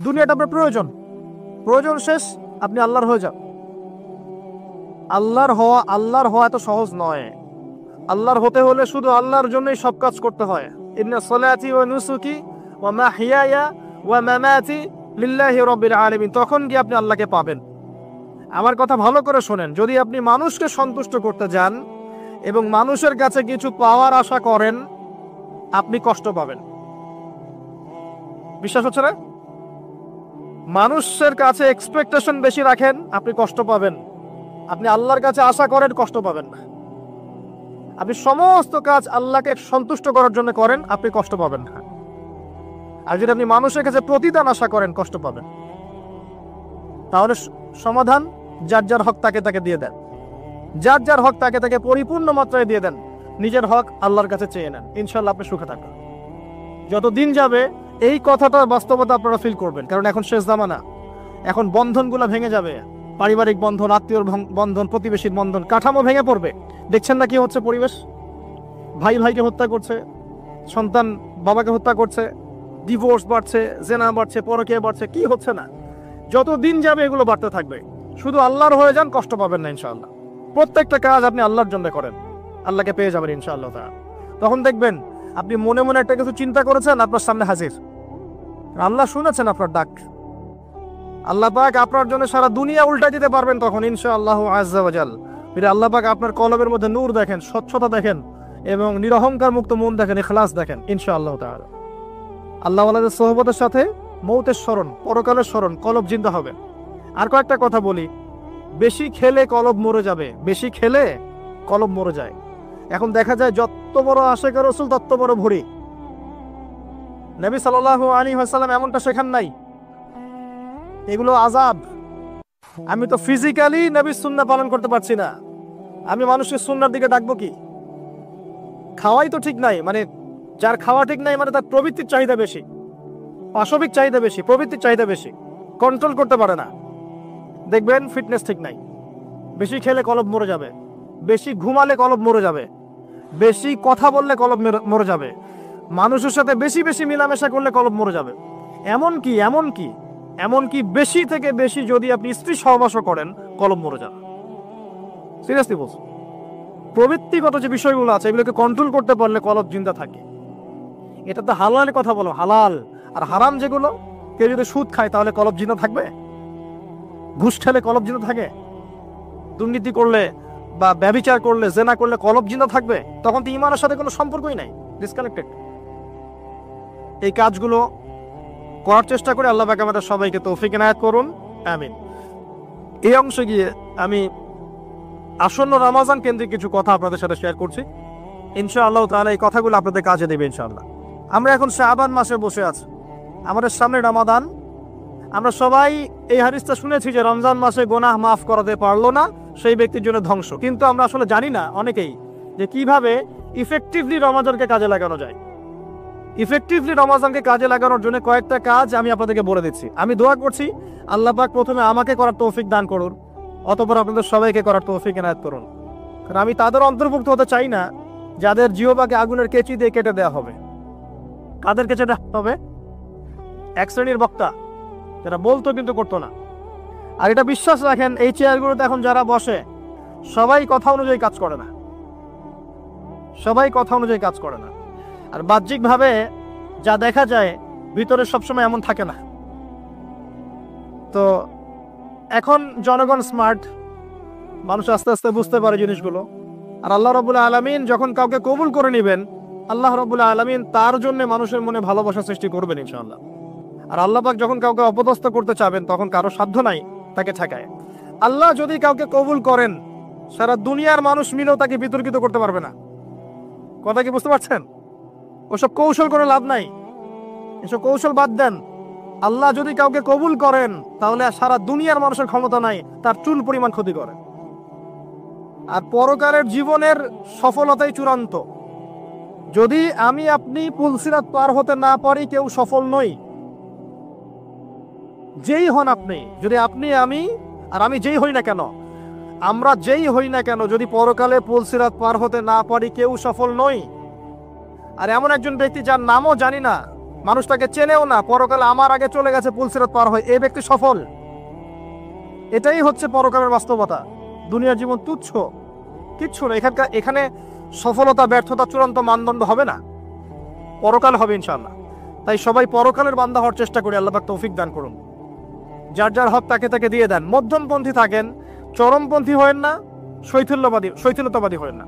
দুনিয়াটা আপনার প্রয়োজন, প্রয়োজন শেষ আপনি আল্লাহর হয়ে যান। আল্লাহর হওয়া এত সহজ নয়। আল্লাহর হতে হলে শুধু আল্লাহর জন্যই সব কাজ করতে হয়। ইন্না সলাতি ওয়া নুসুকি ওয়া মাহইয়ায়া ওয়া মামাতি লিল্লাহি রাব্বিল আলামিন, তখন গিয়ে আপনি আল্লাহকে পাবেন। আমার কথা ভালো করে শোনেন, যদি আপনি মানুষকে সন্তুষ্ট করতে যান এবং মানুষের কাছে কিছু পাওয়ার আশা করেন, আপনি কষ্ট পাবেন। বিশ্বাস হচ্ছে না? মানুষের কাছে এক্সপেকটেশন বেশি রাখেন, আপনি কষ্ট পাবেন। আপনি আল্লাহর কাছে আশা করেন, কষ্ট পাবেন না। আপনি সমস্ত কাজ আল্লাহকে সন্তুষ্ট করার জন্য করেন, আপনি কষ্ট পাবেন না। আর যদি আপনি মানুষের কাছে প্রতিদান আশা করেন, কষ্ট পাবেন। তাহলে সমাধান, যার যার হক তাকে তাকে দিয়ে দেন, যার যার হক তাকে তাকে পরিপূর্ণ মাত্রায় দিয়ে দেন, নিজের হক আল্লাহর কাছে চেয়ে নেন, ইনশাল্লাহ আপনি সুখে থাকবেন। যত দিন যাবে এই কথাটা বাস্তবতা আপনারা ফিল করবেন, কারণ এখন শেষ জামানা। এখন বন্ধনগুলো ভেঙে যাবে, পারিবারিক বন্ধন, আত্মীয়র বন্ধন, প্রতিবেশীর বন্ধন, কাঠামো ভেঙে পড়বে। দেখছেন না কি হচ্ছে? পরিবেশ, ভাই ভাইকে হত্যা করছে, সন্তান বাবাকে হত্যা করছে, ডিভোর্স বাড়ছে, জেনা বাড়ছে, পরকীয়া বাড়ছে, কি হচ্ছে না? যত দিন যাবে এগুলো বাড়তে থাকবে। শুধু আল্লাহর হয়ে যান, কষ্ট পাবেন না ইনশাআল্লাহ। প্রত্যেকটা কাজ আপনি আল্লাহর জন্য করেন, আল্লাহকে পেয়ে যাবেন ইনশাআল্লাহ। তখন দেখবেন আপনি মনে মনে একটা কিছু চিন্তা করেছেন, আপনার সামনে হাজির। আল্লাহ শুনেছেন আপনার ডাক। আল্লাহ পাক আপনার জন্য সারা দুনিয়া উল্টা দিতে পারবেন তখন ইনশাআল্লাহ আজ্জা ওয়া জাল। আল্লাহ পাক আপনার কলবের মধ্যে নূর দেখেন, স্বচ্ছতা দেখেন, এবং নিরহংকার মুক্ত মন দেখেন, ইখলাস দেখেন ইনশাআল্লাহ তাআলা। আল্লাহ ওয়ালাদের সোহবতের সাথে মৌতের স্মরণ, পরকালের স্মরণ, কলব জিন্দা হবে। আর কয়েকটা কথা বলি, বেশি খেলে কলব মরে যাবে, বেশি খেলে কলব মরে যায়। এখন দেখা যায় যত বড় আশিক রাসূল তত বড় ভরি। নবী সাল্লাল্লাহু আলাইহি ওয়াসাল্লাম এমনটা শেখান নাই। এগুলো আযাব। আমি তো ফিজিক্যালি নবীর সুন্নাহ পালন করতে পারছি না, আমি মানুষকে সুন্নাহর দিকে ডাকবো কি? খাওয়াই তো ঠিক নাই, মানে যার খাওয়া ঠিক নাই মানে তার প্রবৃত্তির চাহিদা বেশি, পাশবিক চাহিদা বেশি, প্রবৃত্তির চাহিদা বেশি, কন্ট্রোল করতে পারে না। দেখবেন ফিটনেস ঠিক নাই। বেশি খেলে কলব মরে যাবে, বেশি ঘুমালে কলব মরে যাবে, বেশি কথা বললে কলব মরে যাবে, মানুষের সাথে বেশি বেশি মিলামেশা করলে কলব মরে যাবে। এমনকি বেশি থেকে বেশি যদি আপনি স্ত্রী সহবাস করেন, কলব মরে যাবে। সিরিয়াসলি বলছি, প্রবৃত্তিগত যে বিষয়গুলো আছে এগুলোকে কন্ট্রোল করতে পারলে কলব জিন্দা থাকে। এটা তো হালালের কথা বলো, হালাল। আর হারাম যেগুলো, কেউ যদি সুদ খায় তাহলে কলব জিন্দা থাকবে? ঘুষ খেলে কলব জিন্দা থাকে? দুর্নীতি করলে বা ব্যভিচার করলে, জেনা করলে কলব জিন্দা থাকবে? তখন তো ঈমানের সাথে কোনো সম্পর্কই নাই, ডিসকানেক্টেড। এই কাজগুলো করার চেষ্টা করে আল্লাহ পাক আমাদের সবাইকে তৌফিক ইনায়াত করুন, আমিন। এই অংশে গিয়ে আমি আসন্ন রমজান কেন্দ্রিক কিছু কথা আপনাদের সাথে শেয়ার করছি ইনশাআল্লাহ তাআলা। এই কথাগুলো আপনাদের কাজে দেবে ইনশাআল্লাহ। আমরা এখন শাবান মাসে বসে আছি, আমাদের সামনে রমাদান। আমরা সবাই এই হাদিসটা শুনেছি যে রমজান মাসে গুনাহ মাফ করাতে পারলো না সেই ব্যক্তির জন্য ধ্বংস। কিন্তু আমরা আসলে জানি না অনেকেই যে কিভাবে ইফেক্টিভলি রমজানকে কাজে লাগানো যায়। ইফেক্টিভলি রমজানকে কাজে লাগানোর জন্য কয়েকটা কাজ আমি আপনাদেরকে বলে দিচ্ছি। আমি দোয়া করছি আল্লাহ পাক প্রথমে আমাকে করার তৌফিক দান করুন, অতঃপর আপনাদের সবাইকে করার তৌফিক ইনায়াত করুন। কারণ আমি তাদের অন্তর্ভুক্ত হতে চাই না যাদের জিহ্বাকে আগুনের কেচি দিয়ে কেটে দেওয়া হবে। কাদের কেটে দেওয়া হবে? এক শ্রেণীর বক্তা যারা বলতো কিন্তু করতো না। আর এটা বিশ্বাস রাখেন, এই চেয়ারগুলোতে এখন যারা বসে সবাই কথা অনুযায়ী কাজ করে না, সবাই কথা অনুযায়ী কাজ করে না। আর বাহ্যিকভাবে যা দেখা যায় ভিতরে সবসময় এমন থাকে না। তো এখন জনগণ স্মার্ট, মানুষ আস্তে আস্তে বুঝতে পারে জিনিসগুলো। আর আল্লাহ রাব্বুল আলামিন যখন কাউকে কবুল করে নেবেন, আল্লাহ রাব্বুল আলামিন তার জন্য মানুষের মনে ভালোবাসা সৃষ্টি করবেন ইনশাআল্লাহ। আর আল্লাহ পাক যখন কাউকে অপদস্থ করতে চাবেন তখন কারো সাধ্য নাই তাকে ঠেকায়। আল্লাহ যদি কাউকে কবুল করেন, সারা দুনিয়ার মানুষ মিলেও তাকে বিতর্কিত করতে পারবে না। কথা কি বুঝতে পারছেন? ওসব কৌশল করে লাভ নাই, এসব কৌশল বাদ দেন। আল্লাহ যদি কাউকে কবুল করেন তাহলে সারা দুনিয়ার মানুষের ক্ষমতা নাই তার চুল পরিমাণ ক্ষতি করে। আর পরকালের জীবনের সফলতাই চূড়ান্ত। যদি আমি আপনি পুলসিরাত পার হতে না পারি, কেউ সফল নই। যেই হন আপনি, যদি আপনি আমি আর আমি যেই হই না কেন, আমরা যেই হই না কেন, যদি পরকালে পুলসিরাত পার হতে না পারি, কেউ সফল নই। আর এমন একজন ব্যক্তি যার নামও জানি না, মানুষটাকে চেনেও না, পরকালে আমার আগে চলে গেছে পুলসিরাত পার হয়, এই ব্যক্তি সফল। এটাই হচ্ছে পরকালের বাস্তবতা। দুনিয়ার জীবন তুচ্ছ, কিচ্ছু না। এখানে সফলতা ব্যর্থতা চূড়ান্ত মানদণ্ড হবে না, পরকাল হবে ইনশাআল্লাহ। তাই সবাই পরকালের বান্দা হওয়ার চেষ্টা করি, আল্লাহ পাক তৌফিক দান করুন। যার যার হক তাকে তাকে দিয়ে দেন। মধ্যমপন্থী থাকেন, চরমপন্থী হয়েন না, শৈথিলতাবাদী হয়েন না।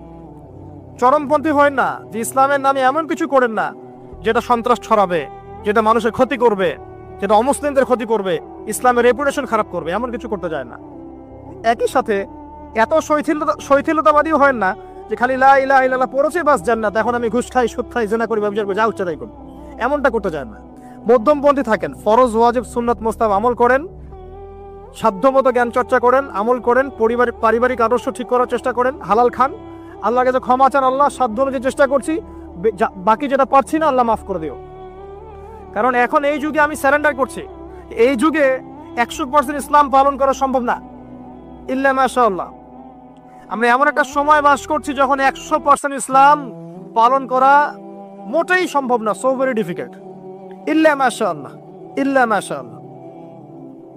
চরমপন্থী হয়েন না যে ইসলামের নামে এমন কিছু করেন না যেটা সন্ত্রাস ছড়াবে, যেটা মানুষের ক্ষতি করবে, যেটা অমুসলিমদের ক্ষতি করবে, ইসলামের রেপুটেশন খারাপ করবে, এমন কিছু করতে যায় না। একই সাথে এত শৈথিলতাবাদীও হয় না যে খালি লা ইলাহা ইল্লাল্লাহ পড়েছে বাস জান্নাত, এখন আমি ঘুষ খাই, সুদ খাই, জিনা করি, ব্যভিচার করি, যা উচ্চ তাই করি, এমনটা করতে যায় না। মধ্যমপন্থী থাকেন, ফরজ ওয়াজিব সুন্নাত মুস্তাহাব আমল করেন, সাধ্যমতো জ্ঞান চর্চা করেন, আমল করেন, পারিবারিক আদর্শ ঠিক করার চেষ্টা করেন, হালাল খান, আল্লাহর কাছে ক্ষমা চান, আল্লাহ সাধ্য অনুযায়ী চেষ্টা করছি, বাকি যেটা পারছি না আল্লাহ মাফ করে দিও। কারণ এখন এই যুগে আমি স্যারেন্ডার করছি, এই যুগে 100% ইসলাম পালন করা সম্ভব না, ইল্লা মাশাআল্লাহ। আমরা এমন একটা সময় বাস করছি যখন 100% ইসলাম পালন করা মোটেই সম্ভব না, সো ভেরি ডিফিকাল্ট। ইল্লা মাশাআল্লাহ, ইল্লা মাশাআল্লাহ।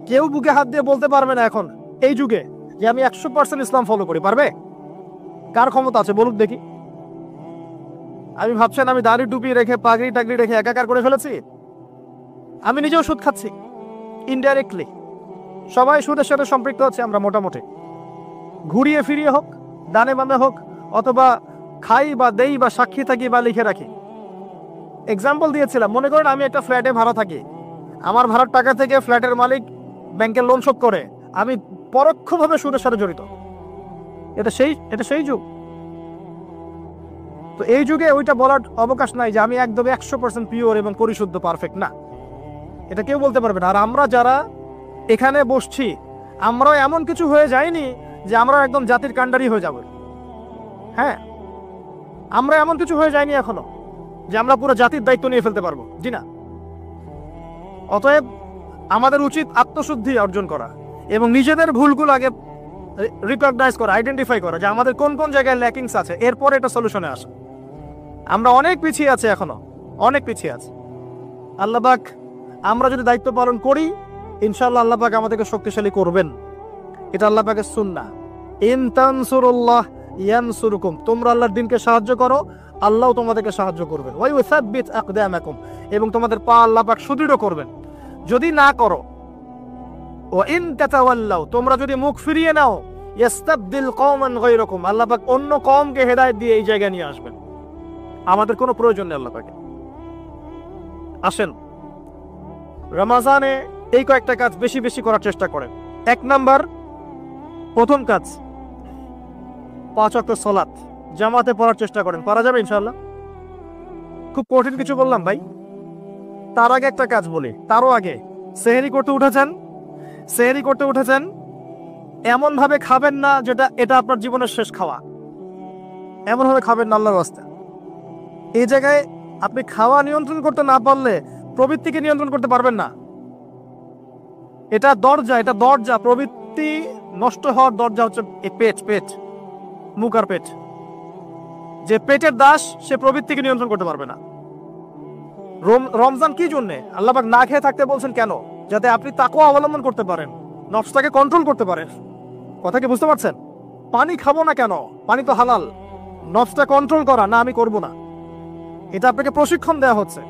কেউ বুকে হাত দিয়ে বলতে পারবে না এখন এই যুগে যে আমি 100% ইসলাম ফলো করি, পারবে? কার ক্ষমতা আছে বলুক দেখি। আমি ভাবছেন আমি দাড়ি টুপি রেখে পাগড়ি টাগড়ি রেখে একাকার করে ফেলেছি? আমি নিজেও সুদ খাচ্ছি ইনডাইরেক্টলি, সবাই সুদের সাথে সম্পৃক্ত আছে আমরা মোটামুটি, ঘুরিয়ে ফিরিয়ে হোক, দানে বামে হোক, অথবা খাই বা দেই বা সাক্ষী থাকি বা লিখে রাখি। এক্সাম্পল দিয়েছিলাম, মনে করেন আমি একটা ফ্ল্যাটে ভাড়া থাকি, আমার ভাড়ার টাকা থেকে ফ্ল্যাটের মালিক ব্যাংকের লোন শোধ করে, আমি পরোক্ষভাবে সুদের সাথে জড়িত। এটা সেই যুগ। তো এই যুগে ওইটা বলার অবকাশ নাই যে আমি একদম 100% পিওর এবং পরিশুদ্ধ পারফেক্ট, না, এটা কেউ বলতে পারবে না। আর আমরা যারা এখানে বসছি, আমরাও এমন কিছু হয়ে যায়নি যে আমরা একদম জাতির কাণ্ডারি হয়ে যাব। হ্যাঁ, আমরা এমন কিছু হয়ে যায়নি এখনো যে আমরা পুরো জাতির দায়িত্ব নিয়ে ফেলতে পারবো, জি না। অতএব আমাদের উচিত আত্মশুদ্ধি অর্জন করা এবং নিজেদের ভুলগুলো আগে রিকগনাইজ করা, আইডেন্টিফাই করা যে আমাদের কোন কোন জায়গায় ল্যাকিংস আছে, এরপর এটা সলিউশনে আসে। আমরা অনেক পিছিয়ে আছি, এখনো অনেক পিছিয়ে আছে। আল্লাহ পাক আমরা যদি দায়িত্ব পালন করি, ইনশাআল্লাহ আল্লাহ পাক আমাদেরকে শক্তিশালী করবেন। এটা আল্লাহ পাকের সুন্নাহ। ইন তানসুরুল্লাহ ইয়ানসুরুকুম, তোমরা আল্লাহর দ্বীনকে সাহায্য করো, আল্লাহ তোমাদেরকে সাহায্য করবেন। ওয়া ইউসাব্বিত আকদামাকুম, এবং তোমাদের পা আল্লাহ পাক সুদৃঢ় করবেন। যদি না করো, ওয়া ইন তাতাওয়াল্লাউ, তোমরা যদি মুখ ফিরিয়ে নাও, ইস্তাবদিল কওমান গায়রাকুম, আল্লাহ পাক অন্য কওমকে হেদায়েত দিয়ে এই জায়গায় নিয়ে আসবেন। আমাদের কোনো প্রয়োজন নেই আল্লাহ পাকে। আসেন রমজানে এই কয়েকটা কাজ বেশি বেশি করার চেষ্টা করেন। 1 নাম্বার, প্রথম কাজ, 5 ওয়াক্ত সালাত জামাতে পড়ার চেষ্টা করেন। পারা যাবে ইনশাআল্লাহ? খুব কঠিন কিছু বললাম ভাই? তার আগে একটা কাজ বলি, তারও আগে, সেহরি করতে উঠেছেন, এমন ভাবে খাবেন না যেটা এটা আপনার জীবনের শেষ খাওয়া। এমন ভাবে খাবেন না আল্লাহর রাস্তায়। এই জায়গায় আপনি খাওয়া নিয়ন্ত্রণ করতে না পারলে প্রবৃত্তিকে নিয়ন্ত্রণ করতে পারবেন না। এটা দরজা। প্রবৃত্তি নষ্ট হওয়ার দরজা হচ্ছে এই পেট, মুখ আর পেট। যে পেটের দাস, সে প্রবৃত্তিকে নিয়ন্ত্রণ করতে পারবে না। রমজান কি জন্যে আল্লাহ পাক না খেয়ে থাকতে বলছেন? কেন? যাতে আপনি তাকওয়া অবলম্বন করতে পারেন, নফসটাকে কন্ট্রোল করতে পারেন। কথা কি বুঝতে পারছেন? পানি খাবো না কেন? পানি তো হালাল। নফসটা কন্ট্রোল করা, না আমি করব না, এটা আপনাকে প্রশিক্ষণ দেওয়া হচ্ছে।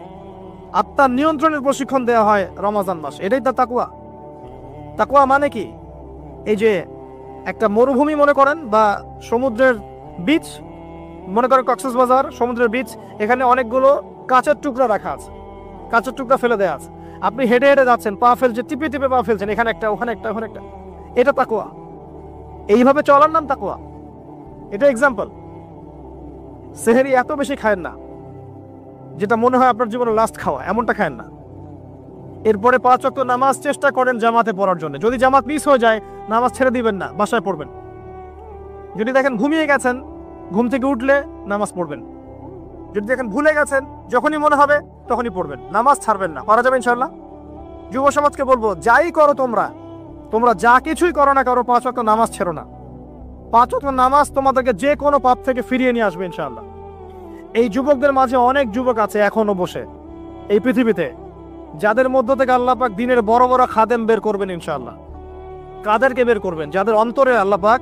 আত্মার নিয়ন্ত্রণের প্রশিক্ষণ দেওয়া হয় রমজান মাস। এটাই তার তাকওয়া। তাকওয়া মানে কি? এই যে একটা মরুভূমি মনে করেন, বা সমুদ্রের বিচ মনে করেন, কক্সবাজার সমুদ্রের বিচ, এখানে অনেকগুলো কাঁচের টুকরা রাখা আছে, কাঁচের টুকরা ফেলে দেওয়া আছে। আপনি হেঁটে হেঁটে যাচ্ছেন, পা ফেলছে, টিপে টিপে পা ফেলছেন, এখানে একটা, ওখানে একটা, ওখানে একটা। এটা তাকওয়া। এইভাবে চলার নাম তাকওয়া। এটা এক্সাম্পল। সেহরি এত বেশি খায়েন না যেটা মনে হয় আপনার জীবনের লাস্ট খাওয়া, এমনটা খায়েন না। এরপরে 5 ওয়াক্ত নামাজ চেষ্টা করেন জামাতে পড়ার জন্য। যদি জামাত মিস হয়ে যায়, নামাজ ছেড়ে দিবেন না, বাসায় পড়বেন। যদি দেখেন ঘুমিয়ে গেছেন, ঘুম থেকে উঠলে নামাজ পড়বেন। যদি দেখেন ভুলে গেছেন, যখনই মনে হবে তখনই পড়বেন, নামাজ ছাড়বেন না। পারা যাবে ইনশাআল্লাহ? যুব সমাজকে বলবো, যাই করো তোমরা যা কিছুই করো না করো, 5 ওয়াক্ত নামাজ ছেড়ো না। 5 ওয়াক্ত নামাজ তোমাদেরকে যে কোনো পাপ থেকে ফিরিয়ে নিয়ে আসবে ইনশাআল্লাহ। এই যুবকদের মাঝে অনেক যুবক আছে এখনো বসে, এই পৃথিবীতে, যাদের মধ্য থেকে আল্লাহ পাক দিনের বড় বড় খাদেম বের করবেন ইনশাআল্লাহ। কাদেরকে বের করবেন? যাদের অন্তরে আল্লাহ পাক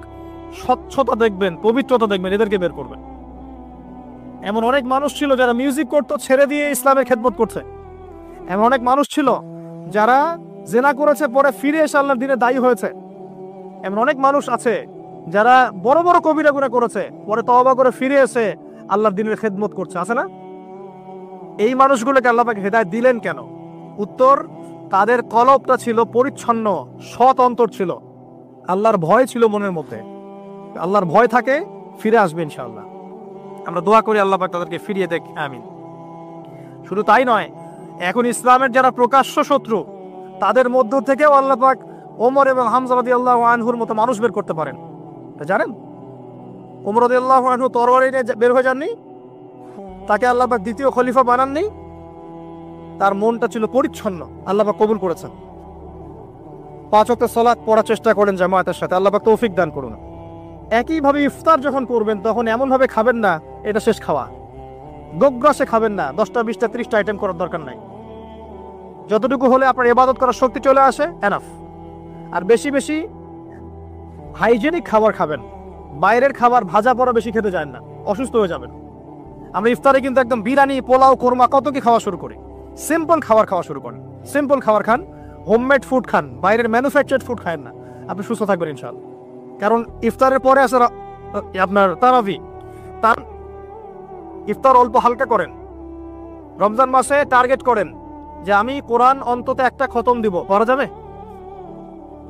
স্বচ্ছতা দেখবেন, পবিত্রতা দেখবেন, এদেরকে বের করবেন। এমন অনেক মানুষ ছিল যারা মিউজিক করতো, ছেড়ে দিয়ে ইসলামের খেদমত করছে। এমন অনেক মানুষ ছিল যারা জেনা করেছে, পরে ফিরে এসে আল্লাহর দিনে দায়ী হয়েছে। এমন অনেক মানুষ আছে যারা বড় বড় কবিরা গুনাহ করেছে, পরে তওবা করে ফিরে এসে আল্লাহর দিনের খেদমত করছে, আছে না? এই মানুষগুলোকে আল্লাহ পাক হেদায়েত দিলেন কেন? উত্তর, তাদের কলবটা ছিল পরিচ্ছন্ন, সৎ অন্তর ছিল, আল্লাহর ভয় ছিল মনের মধ্যে। আল্লাহর ভয় থাকে, ফিরে আসবে ইনশাআল্লাহ। আমরা দোয়া করি আল্লাহ পাক তাদেরকে ফিরিয়ে দেখ, আমিন। শুধু তাই নয়, এখন ইসলামের যারা প্রকাশ্য শত্রু, তাদের মধ্য থেকেও আল্লাহ পাক ওমর এবং হামজা রাদিয়াল্লাহু আনহুর মতো মানুষ বের করতে পারেন। জানেন, ওমর রাদিয়াল্লাহু আনহু তরবারি নিয়ে বের হয়ে যাননি, তাকে আল্লাহ পাক দ্বিতীয় খলিফা বানাননি, তার মনটা ছিল পরিচ্ছন্ন, আল্লাহ পাক কবুল করেছেন। 5 ওয়াক্ত সালাত পড়ার চেষ্টা করেন জামায়াতের সাথে, আল্লাহ পাক তৌফিক দান করুন। একইভাবে ইফতার যখন করবেন তখন এমনভাবে খাবেন না এটা শেষ খাওয়া, গোগ্রাসে খাবেন না, 10টা 20টা 30টা আইটেম করার দরকার নাই। যতটুকু হলে আপনার ইবাদত করার শক্তি চলে আসে, এনাফ। আর বেশি বেশি হাইজেনিক খাবার খাবেন, বাইরের খাবার ভাজা পড়া বেশি খেতে যায় না, অসুস্থ হয়ে যাবেন। আমরা ইফতারে কিন্তু একদম বিরিয়ানি, পোলাও, কোরমা কত কি খাওয়া শুরু করি। সিম্পল খাবার খাওয়া শুরু করেন, সিম্পল খাবার খান, হোমমেড ফুড খান, বাইরের ম্যানুফ্যাকচার্ড ফুড খান না, আপনি সুস্থ থাকবেন ইনশাআল্লাহ। কারণ ইফতারের পরে আছে আপনার তারাবি, তার ইফতার অল্প হালকা করেন। রমজান মাসে টার্গেট করেন যে আমি কোরআন অন্তত একটা খতম দিব, পড়া যাবে?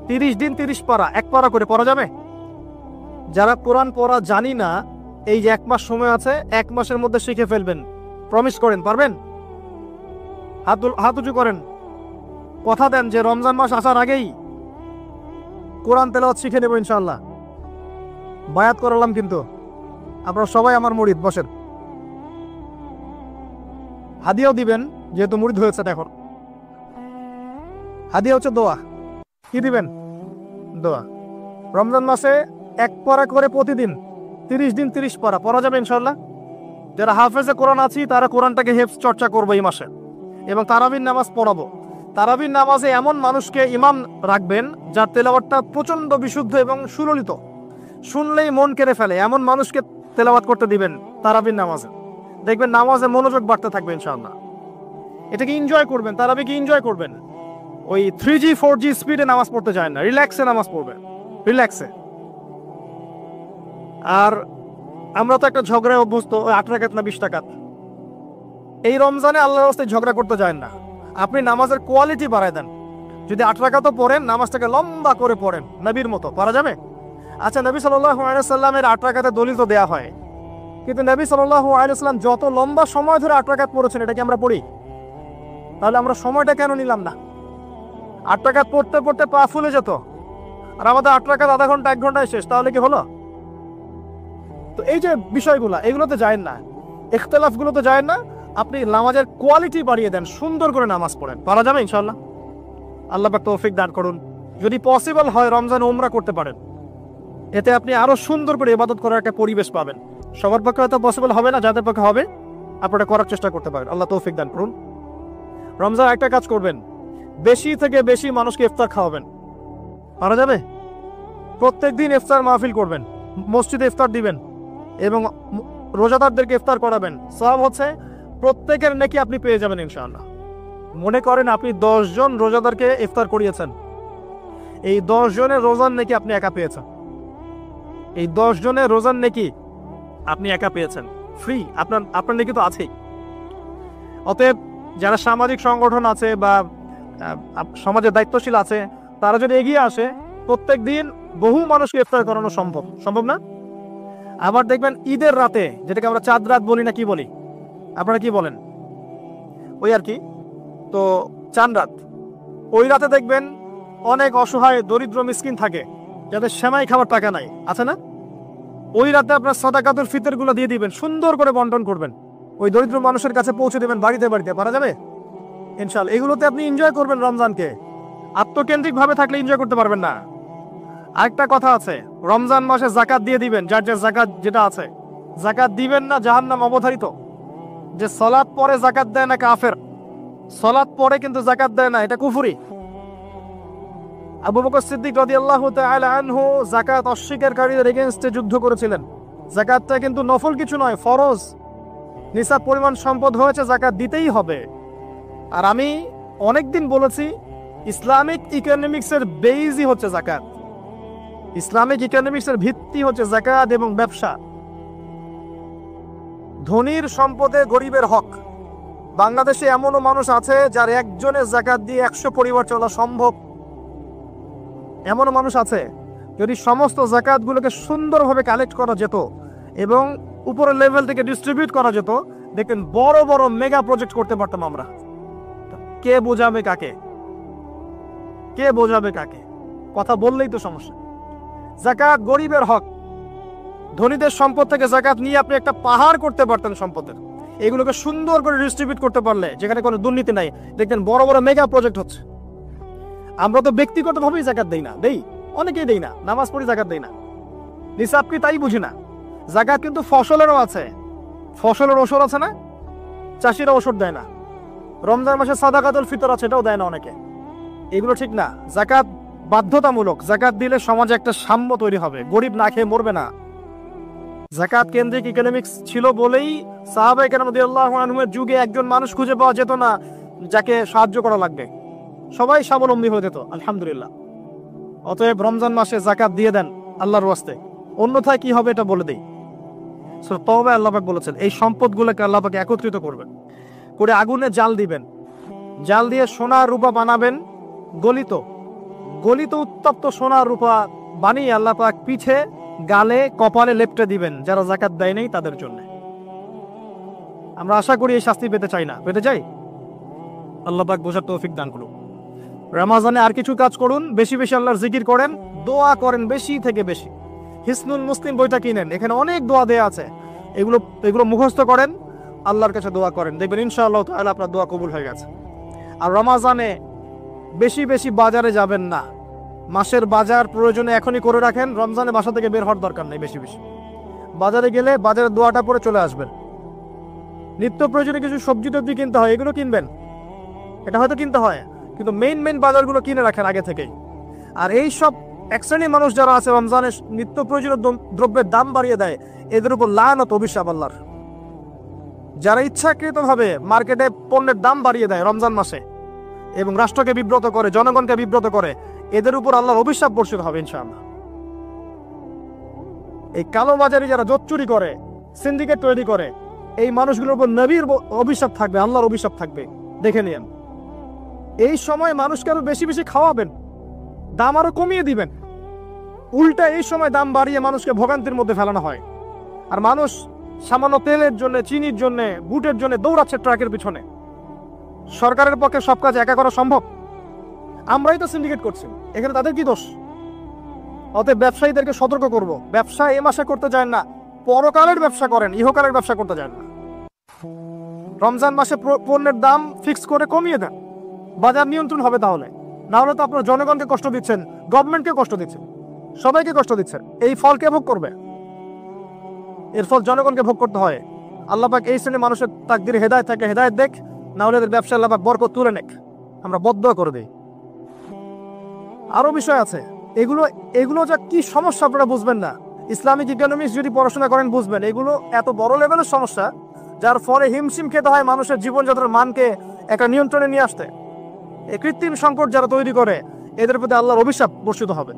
30 দিন 30 পারা, 1 পারা করে পড়া যাবে? যারা কোরআন পড়া জানি না, এই যে 1 মাস সময় আছে, 1 মাসের মধ্যে শিখে ফেলবেন, প্রমিস করেন, পারবেন? হাত উঁচু করেন, কথা দেন যে রমজান মাস আসার আগেই কোরআন তেলাওয়াত শিখে নেব ইনশাআল্লাহ। বায়াত করালাম কিন্তু, আপনারা সবাই আমার মুরিদ, বসেন। হাদিয়াও দিবেন, যেহেতু মুরিদ হয়েছে এখন। হাদিয়া হচ্ছে দোয়া। কি দিবেন? দোয়া। রমজান মাসে 1 পারা করে প্রতিদিন, 30 দিন 30 পারা পড়া যাবে ইনশাআল্লাহ। যারা হাফেজে কোরআন আছি তারা কোরআনটাকে হেফজ চর্চা করবো এই মাসে, এবং তারাবির নামাজ পড়াবো। তারাবির নামাজে এমন মানুষকে ইমাম রাখবেন যার তেলাওয়াতটা প্রচন্ড বিশুদ্ধ এবং সুললিত, শুনলেই মন কেড়ে ফেলে, এমন মানুষকে তেলাওয়াত করতে দিবেন তারাবির নামাজে। দেখবেন নামাজে মনোযোগ বাড়তে থাকবে ইনশাআল্লাহ। এটাকে এনজয় করবেন, তারাবিকে এনজয় করবেন। ওই 3G 4G স্পিডে নামাজ পড়তে যায় না, রিল্যাক্সে নামাজ পড়বেন, রিল্যাক্সে। আর আমরা তো একটা ঝগড়ায় অভ্যস্ত, 8 রাকাত না 20 রাকাত। এই রমজানে আল্লাহর রাস্তায় ঝগড়া করতে যায় না, আপনি নামাজের কোয়ালিটি বাড়ায় দেন। যদি 8 রাকাতও পড়েন, নামাজটাকে লম্বা করে পড়েন, নবীর মতো, পারা যাবে? আচ্ছা, নবী সাল্লাল্লাহু আলাইহি ওয়াসাল্লামের 8 রাকাতের দলিল তো দেয়া হয়, কিন্তু নবী সাল্লাল্লাহু আলাইহি ওয়াসাল্লাম যত লম্বা সময় ধরে 8 রাকাত পড়েছেন, এটা কি আমরা পড়ি? তাহলে আমরা সময়টা কেন নিলাম না? 8 রাকাত পড়তে পড়তে পা ফুলে যেত, আর আমাদের 8 রাকাত আধা ঘন্টা 1 ঘন্টায় শেষ, তাহলে কি হলো? তো এই যে বিষয়গুলো, এগুলোতে যায় না, ইখতিলাফগুলোতে যায় না। আপনি নামাজের কোয়ালিটি বাড়িয়ে দেন, সুন্দর করে নামাজ পড়েন, পারা যাবে ইনশাআল্লাহ। আল্লাহ পাক তৌফিক দান করুন। যদি পসিবল হয় রমজান উমরা করতে পারেন, এতে আপনি আরো সুন্দর করে ইবাদত করার একটা পরিবেশ পাবেন। সবার পক্ষে হয়তো পসিবল হবে না, যাদের পক্ষে হবে আপনারা করার চেষ্টা করতে পারেন। আল্লাহ তৌফিক দান করুন। রমজান একটা কাজ করবেন, বেশি থেকে বেশি মানুষকে ইফতার খাওয়াবেন, পারা যাবে? প্রত্যেকদিন ইফতার মাহফিল করবেন, মসজিদে ইফতার দিবেন এবং রোজাদারদেরকে ইফতার করাবেন। সওয়াব হচ্ছে প্রত্যেকের নেকি আপনি পেয়ে যাবেন ইনশাআল্লাহ। মনে করেন আপনি 10 জন রোজাদারকে ইফতার করিয়েছেন, এই 10 জনের রোজার নেকি আপনি একা পেয়েছেন। এই 10 জনের রোজার নেকি আপনি একা পেয়েছেন, ফ্রি, আপনার নেকি তো আছেই। অতএব যারা সামাজিক সংগঠন আছে বা সমাজের দায়িত্বশীল আছে, তারা যদি এগিয়ে আসে, প্রত্যেক দিন বহু মানুষকে ইফতার করানো সম্ভব না? আবার দেখবেন ঈদের রাতে, যেটাকে আমরা চাঁদ রাত বলি না, কি বলি আপনারা, কি বলেন? ওই আর কি, তো চাঁদ রাত, ওই রাতে দেখবেন অনেক অসহায় দরিদ্র মিসকিন থাকে, যাদের সেমাই খাবার টাকা নাই, আছে না? ওই রাতে আপনার সাদাকাতুল ফিতরগুলো দিয়ে দিবেন, সুন্দর করে বন্টন করবেন, ওই দরিদ্র মানুষের কাছে পৌঁছে দেবেন বাড়িতে বাড়িতে, পারা যাবে ইনশাআল্লাহ। এগুলোতে আপনি এনজয় করবেন রমজানকে। আত্মকেন্দ্রিক ভাবে থাকলে এনজয় করতে পারবেন না। আরেকটা কথা আছে, রমজান মাসে যাকাত দিয়ে দিবেন, যার যাকাত যেটা আছে। যাকাত দিবেন না, জাহান্নাম অবধারিত। যে সালাত পরে যাকাত দেয় না কাফের, সালাত পড়ে কিন্তু যাকাত দেয় না, এটা কুফরি। আবু বকর সিদ্দিক রাদিয়াল্লাহু তাআলা আনহু যাকাত অস্বীকারীদের এগেইনস্টে যুদ্ধ করেছিলেন। যাকাতটা কিন্তু নফল কিছু নয়, ফরজ। নিসাব পরিমাণ সম্পদ হয়েছে, যাকাত দিতেই হবে। আর আমি অনেকদিন বলেছি, ইসলামিক ইকোনমিক্সের বেইজই হচ্ছে যাকাত। ইসলামিক ইকোনমিক্সের ভিত্তি হচ্ছে যাকাত এবং ব্যবসা। ধনীর সম্পদে গরিবের হক। বাংলাদেশে এমনও মানুষ আছে যার একজনের যাকাত দিয়ে 100 পরিবার চলা সম্ভব। এমনও মানুষ আছে, যদি সমস্ত যাকাতগুলোকে সুন্দরভাবে কালেক্ট করা যেত এবং উপরের লেভেল থেকে ডিস্ট্রিবিউট করা যেত, দেখেন বড় বড় মেগা প্রজেক্ট করতে পারতাম আমরা। কে বোঝাবে কাকে? কে বোঝাবে কাকে? কথা বললেই তো সমস্যা। যাকাত গরিবের হক। ধনীদের সম্পদ থেকে যাকাত নিয়ে আপনি একটা পাহাড় করতে পারতেন সম্পদের। এগুলোকে সুন্দর করে ডিস্ট্রিবিউট করতে পারলে, যেখানে কোনো দুর্নীতি নাই, দেখতেন বড় বড় মেগা প্রজেক্ট হচ্ছে। আমরা তো ব্যক্তিগতভাবেই যাকাত দেই না, অনেকেই দেই না, নামাজ পড়ি যাকাত দেই না। নিসাব কি তাই বুঝি না। যাকাত কিন্তু ফসলেরও আছে, ফসলের ওষুধ আছে না, চাষিরা ওষুধ দেয় না। রমজান মাসে সাদাকাতুল ফিতর আছে, এটাও দেয় না অনেকে। এগুলো ঠিক না। যাকাত বাধ্যতামূলক। যাকাত দিলে সমাজে একটা সাম্য তৈরি হবে, গরিব না খেয়ে মরবে না। যাকাত কেন্দ্রিক ইকোনমিক্স ছিল বলেই সাহাবায়ে কেরাম রাদিয়াল্লাহু আনহুমের যুগে একজন মানুষ খুঁজে পাওয়া যেত না যাকে সাহায্য করা লাগবে, সবাই স্বাবলম্বী হয়ে যেত, আলহামদুলিল্লাহ। অতএব রমজান মাসে যাকাত দিয়ে দেন আল্লাহর ওয়াস্তে, অন্যথায় কি হবে এটা বলে দেই। সূরা তাওবা আল্লাহ পাক বলেছেন, এই সম্পদগুলোকে আল্লাহ পাক একত্রিত করবেন, করে আগুনে জাল দিবেন, জাল দিয়ে সোনা রূপা বানাবেন। গলিত গলিত উত্তপ্ত সোনা রূপা বানিয়ে আল্লাহ পাক পিঠে, গালে, কপালে লেপটে দিবেন যারা যাকাত দেয় নাই তাদের জন্য। আমরা আশা করি এই শাস্তি পেতে চাই না, পেতে চাই। আল্লাহ পাক বোঝার তৌফিক দান করুন। রমজানে আর কিছু কাজ করুন, বেশি বেশি আল্লাহর জিকির করেন, দোয়া করেন বেশি থেকে বেশি। হিসনুল মুসলিম বইটা কিনেন, এখানে অনেক দোয়া দেয়া আছে, এগুলো মুখস্থ করেন, আল্লাহর কাছে দোয়া করেন, দেখবেন ইনশাআল্লাহ তাআলা আপনার দোয়া কবুল হয়ে গেছে। আর রমজানে বেশি বেশি বাজারে যাবেন না। মাসের বাজার প্রয়োজনে এখনই করে রাখেন, রমজানে বাসা থেকে বের হওয়ার দরকার নেই বেশি বেশি। বাজারে গেলে বাজারের দোয়াটা পরে চলে আসবেন। নিত্য প্রয়োজনে কিছু সবজি টবজি কিনতে হয়, এগুলো কিনবেন, এটা হয়তো কিনতে হয়, কিন্তু মেইন বাজারগুলো কিনে রাখেন আগে থেকেই। আর এই সব এক শ্রেণীর মানুষ যারা আছে রমজানে নিত্য প্রয়োজনীয় দ্রব্যের দাম বাড়িয়ে দেয়, এদের উপর লানত অভিশাপ আল্লাহর। যারা ইচ্ছাকৃতভাবে মার্কেটে পণ্যের দাম বাড়িয়ে দেয় রমজান মাসে এবং রাষ্ট্রকে বিব্রত করে, জনগণকে বিব্রত করে, এদের উপর আল্লাহর অভিশাপ বর্ষিত হবে ইনশাআল্লাহ। এই কালোবাজারি যারা জোট চুরি করে, সিন্ডিকেট তৈরি করে, এই মানুষগুলোর উপর নবীর অভিশাপ থাকবে, আল্লাহর অভিশাপ থাকবে, দেখে নিন। এই সময় মানুষকে আরো বেশি বেশি খাওয়াবেন, দাম আরো কমিয়ে দিবেন। উল্টা এই সময় দাম বাড়িয়ে মানুষকে ভোগান্তির মধ্যে ফেলানো হয়। আর মানুষ সামান্য তেলের জন্য, চিনির জন্য, বুটের জন্য দৌড়াচ্ছে ট্রাকের পিছনে। সরকারের পক্ষে সব কাজ একা করা সম্ভব? আমরাই তো সিন্ডিকেট করছি, এখানে তাদের কি দোষ? অতএব ব্যবসায়ীদেরকে সতর্ক করব, ব্যবসা এ মাসে করতে যায় না, পরকালের ব্যবসা করেন, ইহকালের ব্যবসা করতে যায় না। রমজান মাসে পণ্যের দাম ফিক্স করে কমিয়ে দেন, বাজার নিয়ন্ত্রণ হবে। তাহলে না হলে তো আপনার জনগণকে কষ্ট দিচ্ছেন, গভর্নমেন্টকে কষ্ট দিচ্ছেন, সবাইকে কষ্ট দিচ্ছেন। এই ফল কে ভোগ করবে? এর ফল জনগণকে ভোগ করতে হয়। আল্লাহ পাক এই শ্রেণীর মানুষের তাকদির হেদায়েত থাকে, হেদায়েত দেখ, না হলে এদের ব্যবসা আল্লাহ পাক বরকত তুলে নেক, আমরা বদদোয়া করে দেই। আরো বিষয় আছে, এগুলো যা কি সমস্যা আপনারা বুঝবেন না। ইসলামিক ইকোনমিক্স যদি পড়াশোনা করেন বুঝবেন, এগুলো এত বড় লেভেলের সমস্যা যার ফলে হিমশিম খেতে হয় মানুষের জীবনযাত্রার মানকে একটা নিয়ন্ত্রণে নিয়ে আসতে। এই কৃত্রিম সংকট যারা তৈরি করে, এদের প্রতি আল্লাহর অভিশাপ বর্ষিত হবে।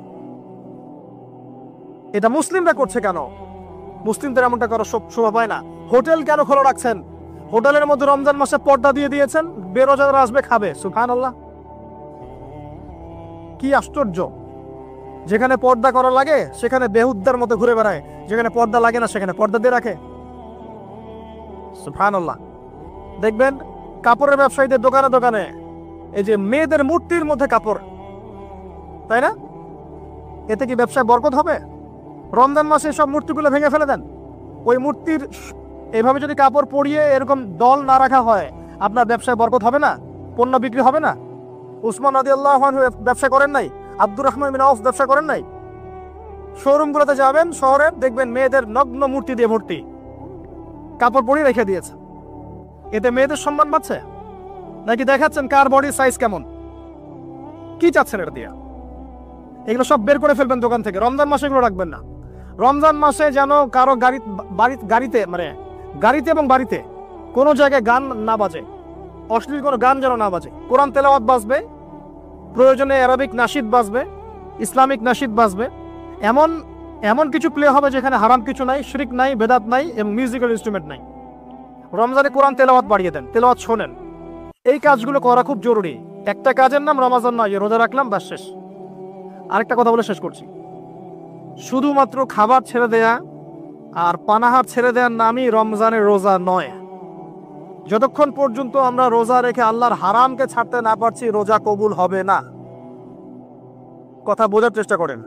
এটা মুসলিমরা করছে কেন? মুসলিমদের এমনটা করার শোভা পায় না। হোটেল কেন খোলা রাখছেন? হোটেলের মধ্যে রমজান মাসে পর্দা দিয়ে দিয়েছেন, বেরোজাদার আসবে, খাবে, সুবহানাল্লাহ। কি আশ্চর্য! যেখানে পর্দা করা লাগে সেখানে বেহুদ্দার মতো ঘুরে বেড়ায়, যেখানে পর্দা লাগে না সেখানে পর্দা দিয়ে রাখে, সুবহানাল্লাহ। দেখবেন কাপড়ের ব্যবসায়ীদের দোকানে দোকানে এই যে মেয়েদের মূর্তির মধ্যে কাপড়, তাই না? এতে কি ব্যবসায় বরকত হবে? রমজান মাসে সব মূর্তিগুলো ভেঙে ফেলে দেন। ওই মূর্তির এভাবে যদি কাপড় পরিয়ে এরকম দল না রাখা হয়, আপনার ব্যবসায় বরকত হবে না, পণ্য বিক্রি হবে না। উসমান রাদিয়াল্লাহু আনহু ব্যবসা করেন নাই? আব্দুর রহমান বিন আউফ ব্যবসা করেন নাই? শোরুমগুলোতে যাবেন শহরে, দেখবেন মেয়েদের নগ্ন মূর্তি দিয়ে ভর্তি, কাপড় পরিয়ে রেখে দিয়েছে। এতে মেয়েদের সম্মান বাড়ছে নাকি দেখাচ্ছেন কার বডি সাইজ কেমন? কি চাচ্ছেন এটা দিয়া? এগুলো সব বের করে ফেলবেন দোকান থেকে। রমজান মাসে এগুলো রাখবেন না। রমজান মাসে যেন কারো গাড়িতে এবং বাড়িতে কোনো জায়গায় গান না বাজে, অশ্লীল কোনো গান যেন না বাজে। কোরআন তেলাওয়াত বাজবে, প্রয়োজনে অ্যারাবিক নাশিদ বাজবে, ইসলামিক নাশিদ বাজবে। এমন এমন কিছু প্লে হবে যেখানে হারাম কিছু নাই, শিরক নাই, বেদাত নাই এবং মিউজিক্যাল ইনস্ট্রুমেন্ট নাই। রমজানে কোরআন তেলাওয়াত বাড়িয়ে দেন, তেলাওয়াত শোনেন। এই কাজগুলো করা খুব জরুরি। একটা কাজের নাম রমজান নয়, রোজা রাখলাম বাস শেষ। আরেকটা কথা বলে শেষ করছি, শুধুমাত্র খাবার ছেড়ে দেয়া আর পানাহার ছেড়ে দেওয়ার নামই রমজানের রোজা নয়। যতক্ষণ পর্যন্ত আমরা রোজা রেখে আল্লাহর হারামকে ছাড়তে না পারছি, রোজা কবুল হবে না। কথা বোঝার চেষ্টা করেন।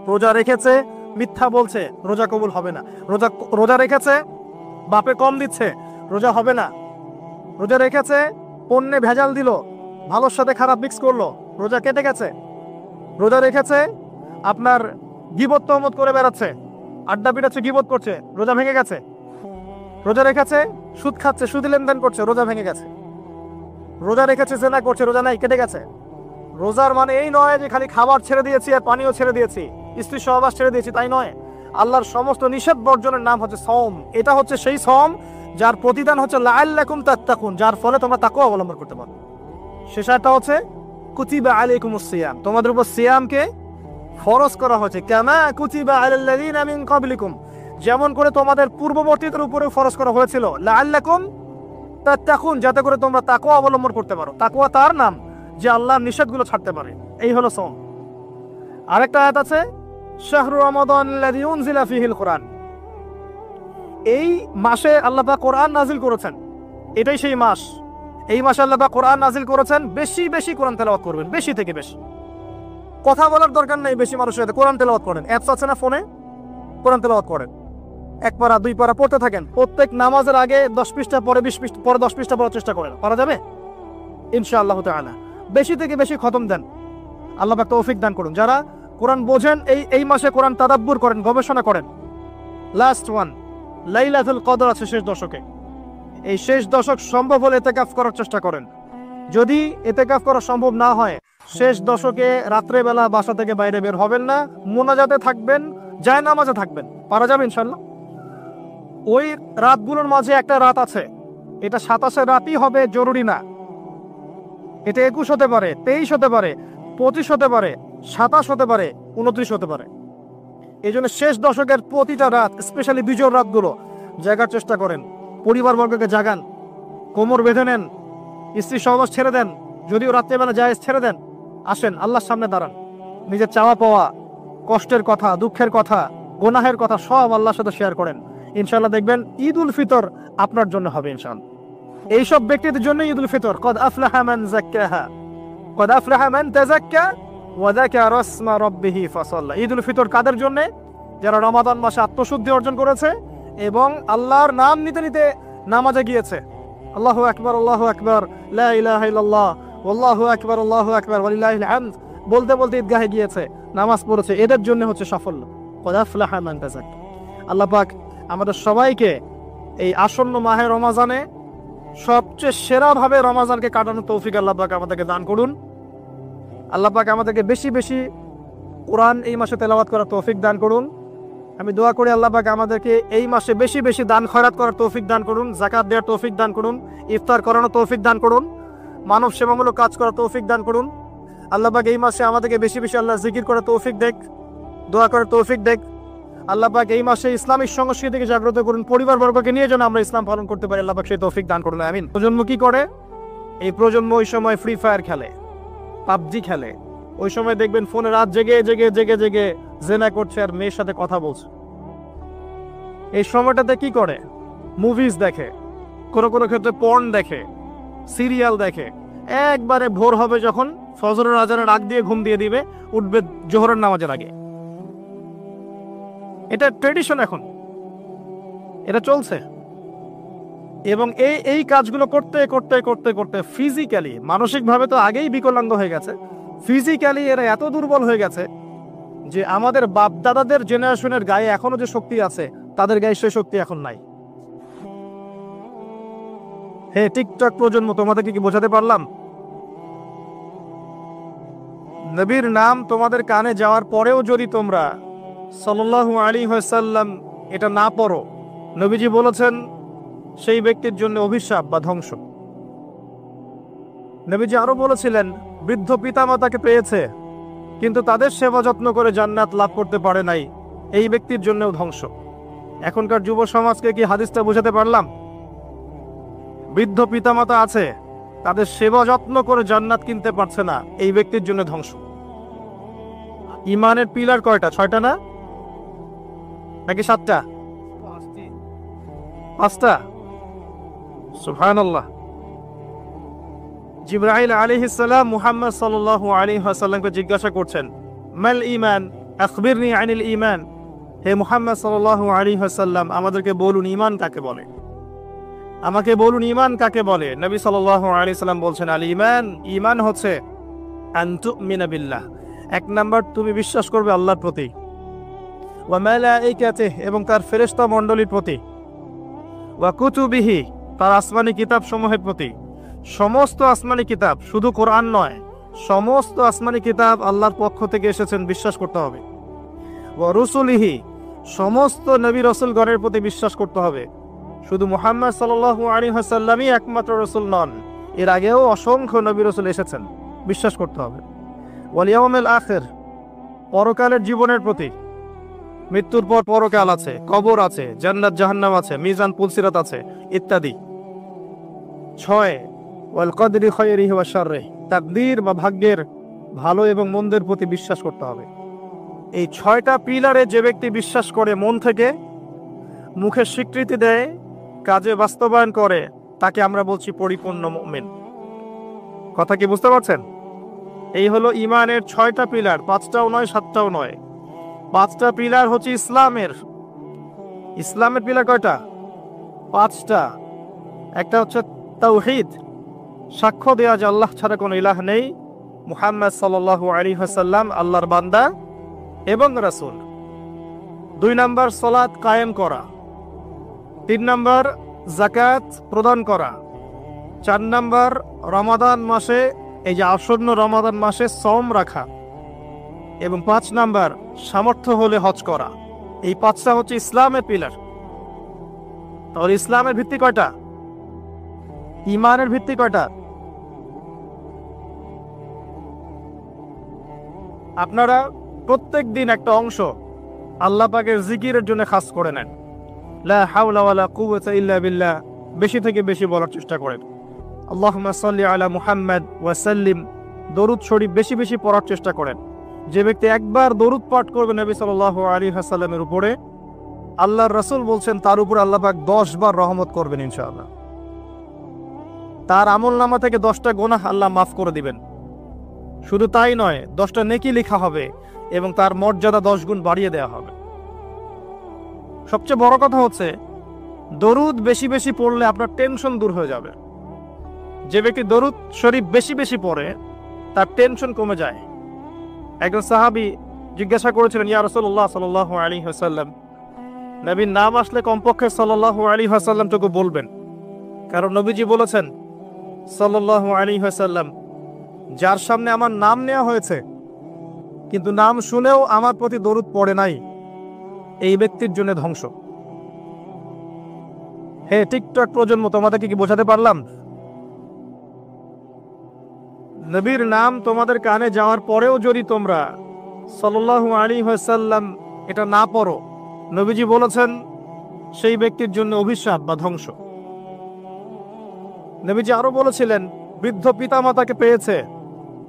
রোজা রেখেছে, মিথ্যা বলছে, রোজা কবুল হবে না। রোজা রেখেছে, বাপে কম দিচ্ছে, রোজা হবে না। রোজা রেখেছে, পণ্যে ভেজাল দিল, ভালোর সাথে খারাপ মিক্স করলো, রোজা কেটে গেছে। রোজা রেখেছে, আপনার গীবত তহমত করে বেড়াচ্ছে, আড্ডা পিটাচ্ছে, গীবত করছে, রোজা ভেঙে গেছে। রোজা রেখেছে, সুদ খাচ্ছে, সুদ লেনদেন করছে, রোজা ভেঙে গেছে। রোজা রেখেছে, জেনা করছে, রোজা নাই, কেটে গেছে। রোজার মানে এই নয় যে খালি খাবার ছেড়ে দিয়েছি আর পানিও ছেড়ে দিয়েছি, স্ত্রী সহবাস ছেড়ে দিয়েছি, তাই নয়। আল্লাহর সমস্ত নিষেধ বর্জনের নাম হচ্ছে সওম। এটা হচ্ছে সেই সওম যার প্রতিদান হচ্ছে লাআল্লাকুম তাত্তাকুন, যার ফলে তোমরা তাকওয়া অবলম্বন করতে পারো। শেষটা হচ্ছে কুতিবা আলাইকুমুস সিয়াম, তোমাদের উপর সিয়ামকে ফরজ করা হয়েছে। কামা কুতিবা আলাল্লাযিনা মিন ক্বাবলিকুম, যেমন করে তোমাদের পূর্ববর্তীদের উপরে ফরজ করা হয়েছিল, লাআল্লাকুম তাত্তাকুন, যাতে করে তোমরা তাকওয়া অবলম্বন করতে পারো। তাকওয়া তার নাম যে আল্লাহর নিষেধগুলো ছাড়তে পারে। এই হলো সওম। আরেকটা আয়াত আছে, শাহরু রমাদান আল্লাযী উনজিলা ফীহিল কুরআন, এই মাসে আল্লাহ পাক কোরআন নাজিল করেছেন। এটাই সেই মাস। এই মাসে আল্লাহ পাক কোরআন নাজিল করেছেন। বেশি বেশি কোরআন তেলাওয়াত করবেন, বেশি থেকে বেশি। কথা বলার দরকার নেই, বেশি মানুষের সাথে কোরআন তেলাওয়াত করেন। অ্যাপস আছে না ফোনে, কোরআন তেলাওয়াত করেন। এক পারা দুই পারা পড়তে থাকেন। প্রত্যেক নামাজের আগে 10 পৃষ্ঠা, পরে 20 পৃষ্ঠা, পরে 10 পৃষ্ঠা পড়ার চেষ্টা করেন। পারা যাবে ইনশাআল্লাহ তাআলা। বেশি থেকে বেশি খতম দেন, আল্লাহ পাক তৌফিক দান করুন। যারা কোরআন বোঝেন, এই মাসে কোরআন তাদাব্বুর করেন, গবেষণা করেন। লাস্ট ওয়ান, লাইলাতুল কদর আছে শেষ দশকে। এই শেষ দশক সম্ভব হলে ইতিকাফ করার চেষ্টা করেন। যদি ইতিকাফ করা সম্ভব না হয়, শেষ দশকে রাত্রেবেলা বাসা থেকে বাইরে বের হবেন না, মোনাজাতে থাকবেন, জায়নামাজে থাকবেন। পারা যাবে ইনশাআল্লাহ। ওই রাতগুলোর মাঝে একটা রাত আছে, এটা 27 রাতই হবে জরুরি না। এটা 21 হতে পারে, 23 হতে পারে, 25 হতে পারে, 27 হতে পারে, 29 হতে পারে। এই জন্য শেষ দশকের প্রতিটা রাত, স্পেশালি বিজয় রাতগুলো জাগার চেষ্টা করেন। পরিবারবর্গকে জাগান, কোমর বেঁধে নেন, স্ত্রী সহবাস ছেড়ে দেন, যদিও রাত্রেবেলা জায়েজ ছেড়ে দেন। আসেন আল্লাহর সামনে দাঁড়ান, নিজের চাওয়া পাওয়া, কষ্টের কথা, দুঃখের কথা, গুনাহের কথা সব আল্লাহর সাথে শেয়ার করেন। ইনশাআল্লাহ দেখবেন ঈদ উল ফিতর আপনার জন্য হবে ইনশাআল্লাহ। এইসব ব্যক্তিদের জন্য ঈদ উল ফিতর। কদ আফলাহা মান যাক্কাহা, কদ আফলাহা মান তাযাক্কা ওয়া যাকারা ইসমা রাব্বিহি ফাসাল্লা। ঈদ উল ফিতর কাদের জন্য? যারা রমাদান মাসে আত্মশুদ্ধি অর্জন করেছে এবং আল্লাহর নাম নিতে নিতে নামাজে গিয়েছে। আল্লাহু আকবার, আল্লাহু আকবার, লা ইলাহা ইল্লাল্লাহ, আল্লাহু আকবার, আল্লাহু আকবার, ওয়ালিল্লাহিল হামদ বলতে বলতে ঈদগাহে গিয়েছে, নামাজ পড়েছে। এদের জন্য হচ্ছে সাফল্য। কদ আফলাহা মান তাযাক্কা। আল্লাহ পাক আমাদের সবাইকে এই আসন্ন মাহে রমাজানে সবচেয়ে সেরাভাবে রমাজানকে কাটানোর তৌফিক আল্লাহ পাক আমাদেরকে দান করুন। আল্লাহ পাক আমাদেরকে বেশি বেশি কোরআন এই মাসে তেলাওয়াত করার তৌফিক দান করুন। আমি দোয়া করি আল্লাহ পাক আমাদেরকে এই মাসে বেশি বেশি দান খয়রাত করার তৌফিক দান করুন, যাকাত দেওয়ার তৌফিক দান করুন, ইফতার করানোর তৌফিক দান করুন, মানব সেবামূলক কাজ করার তৌফিক দান করুন। আল্লাহ পাক এই মাসে আমাদেরকে বেশি বেশি আল্লাহ জিকির করার তৌফিক দেখ, দোয়া করার তৌফিক দেখ। আল্লাহ পাক এই মাসে ইসলামিক সংস্কৃতিকে জাগ্রত করুন, পরিবারবর্গকে নিয়ে যেন আমরা ইসলাম পালন করতে পারি। আল্লাহ পাক সেই তৌফিক দান করুন, আমিন। প্রজন্ম কি করে? এই প্রজন্ম ওই সময় ফ্রি ফায়ার খেলে, পাবজি খেলে। ওই সময় দেখবেন ফোনে রাত জেগে জেগে জেগে জেগে জেনা করছে আর মেয়ের সাথে কথা বলছে। এই সময়টাতে কি করে? মুভিজ দেখে, কোনো কোনো ক্ষেত্রে পর্ন দেখে, সিরিয়াল দেখে। একবারে ভোর হবে যখন, ফজরের আজানের আগ দিয়ে ঘুম দিয়ে দিবে, উঠবে জোহরের নামাজের আগে। এটা ট্রেডিশন, এখন এটা চলছে। এবং এই কাজগুলো করতে করতে করতে করতে ফিজিক্যালি, মানসিকভাবে তো আগেই বিকলাঙ্গ হয়ে গেছে, ফিজিক্যালি এরা এত দুর্বল হয়ে গেছে যে আমাদের বাপ দাদাদের জেনারেশনের গায়ে এখনো যে শক্তি আছে, তাদের গায়ে সেই শক্তি এখন নাই। হে টিকটক প্রজন্ম, তোমাদেরকে কি বোঝাতে পারলাম? নবীর নাম তোমাদের কানে যাওয়ার পরেও যদি তোমরা সাল্লাল্লাহু আলাইহি ওয়াসাল্লাম এটা না পড়ো, নবীজি বলেছেন সেই ব্যক্তির জন্য অভিশাপ বা ধ্বংস। নবীজি আরো বলেছিলেন, বৃদ্ধ পিতামাতাকে পেয়েছে কিন্তু তাদের সেবা যত্ন করে জান্নাত লাভ করতে পারে নাই, এই ব্যক্তির জন্যও ধ্বংস। এখনকার যুব সমাজকে কি হাদিসটা বোঝাতে পারলাম? বৃদ্ধ পিতামাতা আছে, তাদের সেবা যত্ন করে জান্নাত কিনতে পারছে না, এই ব্যক্তির জন্য ধ্বংস। ইমানের পিলার কয়টা? 6টা না নাকি 7টা? 5টা। সুবহানাল্লাহ। জিবরাইল আলাইহিস সালাম মুহাম্মদ সাল্লাল্লাহু আলাইহি ওয়াসাল্লামকে জিজ্ঞাসা করছেন, মাল ঈমান, আখবিরনি আনিল ঈমান। হে মুহাম্মদ সাল্লাল্লাহু আলাইহি ওয়াসাল্লাম, আমাদেরকে বলুন ঈমান কাকে বলে, আমাকে বলুন ঈমান কাকে বলে। নবী সাল্লাল্লাহু আলাইহি সাল্লাম বলছেন, আল ঈমান, ঈমান হচ্ছে আন তুমিনা বিল্লাহ, 1 নাম্বার তুমি বিশ্বাস করবে আল্লাহর প্রতি, ওয়া মালাইকাতিহি, এবং তার ফেরেশতা মণ্ডলীর প্রতি, ওয়া কুতুবিহি, তার আসমানি কিতাব সমূহের প্রতি। সমস্ত আসমানি কিতাব, শুধু কোরআন নয়, সমস্ত আসমানি কিতাব আল্লাহর পক্ষ থেকে এসেছেন, বিশ্বাস করতে হবে। ওয়া রুসুলিহি, সমস্ত নবী রাসূলগণের প্রতি বিশ্বাস করতে হবে। শুধু মুহাম্মদ সাল্লাল্লাহু আলাইহি ওয়াসাল্লামই একমাত্র রাসূল নন, এর আগেও অসংখ্য নবী রাসূল এসেছেন, বিশ্বাস করতে হবে। ওয়াল ইয়াউমিল আখির, পরকালের জীবনের প্রতি, মৃত্যুর পর পরকাল আছে, কবর আছে, জান্নাত জাহান্নাম আছে, মিজান পুলসিরাত আছে ইত্যাদি। 6, ওয়াল কদরি খায়রিহি ওয়া শাররিহি, তাকদীর বা ভাগ্যের ভালো এবং মন্দের প্রতি বিশ্বাস করতে হবে। এই 6টা পিলারে যে ব্যক্তি বিশ্বাস করে, মন থেকে, মুখে স্বীকৃতি দেয়, কাজে বাস্তবায়ন করে, তাকে আমরা বলছি পরিপূর্ণ মুমিন। কথা কি বুঝতে পারছেন? এই হলো ঈমানের 6টা পিলার, 5টাও নয় 7টাও নয়। 5টা পিলার হচ্ছে ইসলামের। ইসলামের পিলার কয়টা? 5টা। একটা হচ্ছে তাওহীদ, সাক্ষ্য দেয়া যে আল্লাহ ছাড়া কোনো ইলাহ নেই, মুহাম্মদ সাল্লাল্লাহু আলাইহি ওয়াসাল্লাম আল্লাহর বান্দা এবং রাসূল। 2 নাম্বার সালাত কায়েম করা। 3 নাম্বার যাকাত প্রদান করা। 4 নাম্বার রমাদান মাসে, এই যে আসন্ন রমাদান মাসে সওম রাখা। এবং 5 নাম্বার সামর্থ্য হলে হজ করা। এই 5টা হচ্ছে ইসলামের পিলার। তাহলে ইসলামের ভিত্তি কয়টা? ঈমানের ভিত্তি কয়টা? আপনারা প্রত্যেক দিন একটা অংশ আল্লাহ পাকের জিকিরের জন্য খাস করে নেন। লা হাওলা ওয়ালা কুওয়াতা ইল্লা বিল্লাহ, বেশি থেকে বেশি বলার চেষ্টা করেন। আল্লাহুম্মা সাল্লি আলা মুহাম্মাদ ওয়া সাল্লিম, দরুদ শরীফ বেশি বেশি পড়ার চেষ্টা করেন। যে ব্যক্তি একবার দরুদ পাঠ করবে নবী সাল্লাল্লাহু আলাইহি ওয়াসাল্লামের উপরে, আল্লাহর রাসূল বলছেন তার উপর আল্লাহ পাক 10 বার রহমত করবেন ইনশাআল্লাহ। তার আমলনামা থেকে 10টা গুনাহ আল্লাহ মাফ করে দিবেন। শুধু তাই নয়, 10টা নেকি লেখা হবে এবং তার মর্যাদা 10 গুণ বাড়িয়ে দেওয়া হবে। সবচেয়ে বড় কথা হচ্ছে, দরুদ বেশি বেশি পড়লে আপনার টেনশন দূর হয়ে যাবে। যে ব্যক্তি দরুদ শরীফ বেশি বেশি পড়ে, তার টেনশন কমে যায়। একজন সাহাবী জিজ্ঞাসা করেছিলেন, ইয়া রাসূলুল্লাহ সাল্লাল্লাহু আলাইহি ওয়াসাল্লাম, নবীর নাম আসলে কমপক্ষে সাল্লাল্লাহু আলাইহি ওয়াসাল্লামটুকু বলবেন, কারণ নবীজি বলেছেন সাল্লাল্লাহু আলাইহি ওয়াসাল্লাম, যার সামনে আমার নাম নেওয়া হয়েছে কিন্তু নাম শুনেও আমার প্রতি দরুদ পড়ে নাই, এই ব্যক্তির জন্য ধ্বংস। হে টিকটক প্রজন্ম, তোমাদেরকে কি বোঝাতে পারলাম? নবীর নাম তোমাদের কানে যাওয়ার পরেও যদি তোমরা সাল্লাল্লাহু আলাইহি ওয়াসাল্লাম এটা না পড়ো, নবীজি বলেছেন সেই ব্যক্তির জন্য অভিশাপ বা ধ্বংস। নবীজি আরো বলেছিলেন, বৃদ্ধ পিতামাতাকে পেয়েছে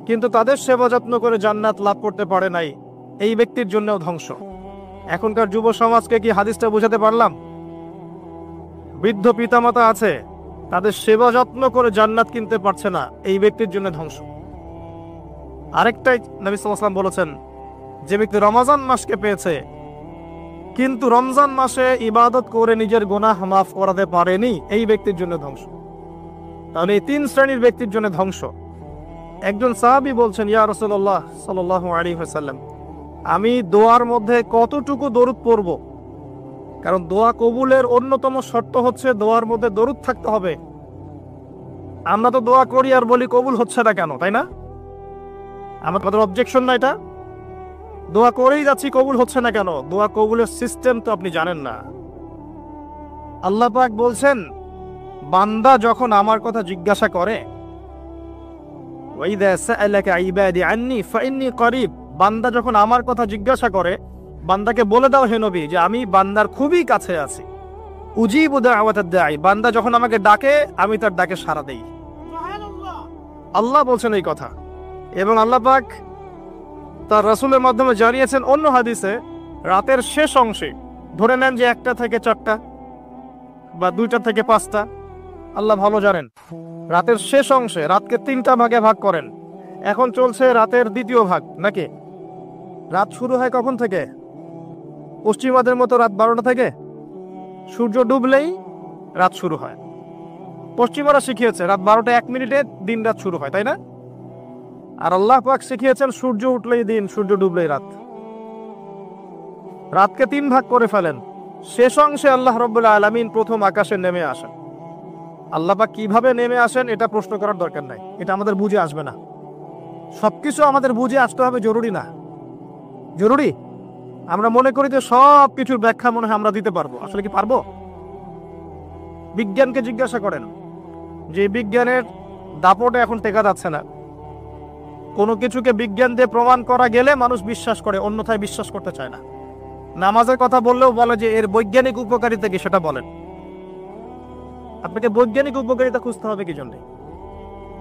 কিন্তু তাদের সেবা যত্ন করে জান্নাত লাভ করতে পারে নাই, এই ব্যক্তির জন্যও ধ্বংস। এখনকার যুব সমাজকে কি হাদিসটা বোঝাতে পারলাম? বৃদ্ধ পিতামাতা আছে, তাদের সেবা যত্ন করে জান্নাত কিনতে পারছে না, এই ব্যক্তির জন্য ধ্বংস। আরেকটাই নবী সাল্লাল্লাহু আলাইহি ওয়াসাল্লাম বলেছেন, যে ব্যক্তি রমজান মাসকে পেয়েছে কিন্তু রমজান মাসে ইবাদত করে নিজের গুনাহ মাফ করাতে পারেনি, এই ব্যক্তির জন্য ধ্বংস। তাহলে এই 3 শ্রেণীর ব্যক্তির জন্য ধ্বংস। একজন সাহাবী বলছেন, ইয়া রাসূলুল্লাহ সাল্লাল্লাহু আলাইহি ওয়াসাল্লাম, আমি দোয়ার মধ্যে কতটুকু দরুদ পড়ব? কারণ দোয়া কবুলের অন্যতম শর্ত হচ্ছে দোয়ার মধ্যে দরুদ থাকতে হবে। আমরা তো দোয়া করি আর বলি কবুল হচ্ছে না কেন, তাই না? আমাদের অবজেকশন না এটা? দোয়া করেই যাচ্ছি, কবুল হচ্ছে না কেন? দোয়া কবুলের সিস্টেম তো আপনি জানেন না। আল্লাহ পাক বলছেন, বান্দা যখন আমার কথা জিজ্ঞাসা করে, ওয়াইদা সাআলাকা ইবাদি আন্নী ফাইন্নী করিব, বান্দা যখন আমার কথা জিজ্ঞাসা করে, বান্দাকে বলে দাও হে নবী যে আমি বান্দার খুবই কাছে আছি। উজিবু দাওয়াতাদ দাঈ, বান্দা যখন আমাকে ডাকে আমি তার ডাকে সাড়া দেই। আল্লাহ বলছেন এই কথা। এবং আল্লাহ পাক তার রাসূলের মাধ্যমে জানিয়েছেন অন্য হাদিসে, রাতের শেষ অংশে, ধরে নেন যে 1টা থেকে 4টা বা 2টা থেকে 5টা, আল্লাহ ভালো জানেন, রাতের শেষ অংশে রাতকে 3টা ভাগে ভাগ করেন। এখন চলছে রাতের 2য় ভাগ, নাকি? রাত শুরু হয় কখন থেকে? পশ্চিমাদের মতো রাত 12টা থেকে। সূর্য ডুবলেই রাত শুরু হয়। পশ্চিমারা শিখিয়েছে রাত 12টা 1 মিনিটে দিন রাত শুরু হয়, তাই না? আর আল্লাহ পাক শিখিয়েছেন সূর্য উঠলেই দিন, সূর্য ডুবলেই রাত। রাতকে 3 ভাগ করে ফেলেন। শেষ অংশে আল্লাহ রাব্বুল আলামিন প্রথম আকাশে নেমে আসেন। আল্লাহ পাক কিভাবে নেমে আসেন এটা প্রশ্ন করার দরকার নাই, এটা আমাদের বুঝে আসবে না। সবকিছু আমাদের বুঝে আসতে হবে জরুরি না। জরুরি? আমরা মনে করি যে সব কিছুর ব্যাখ্যা মনে হয় আমরা দিতে পারবো। আসলে কি পারবো? বিজ্ঞানকে জিজ্ঞাসা করেন, যে বিজ্ঞানের দাপটে এখন টেকা যাচ্ছে না। কোনো কিছুকে বিজ্ঞান দিয়ে প্রমাণ করা গেলে মানুষ বিশ্বাস করে, অন্যথায় বিশ্বাস করতে চায় না। নামাজের কথা বললেও বলে যে এর বৈজ্ঞানিক উপকারিতা কি সেটা বলেন। আপনাকে বৈজ্ঞানিক উপকারিতা খুঁজতে হবে কি জন্য?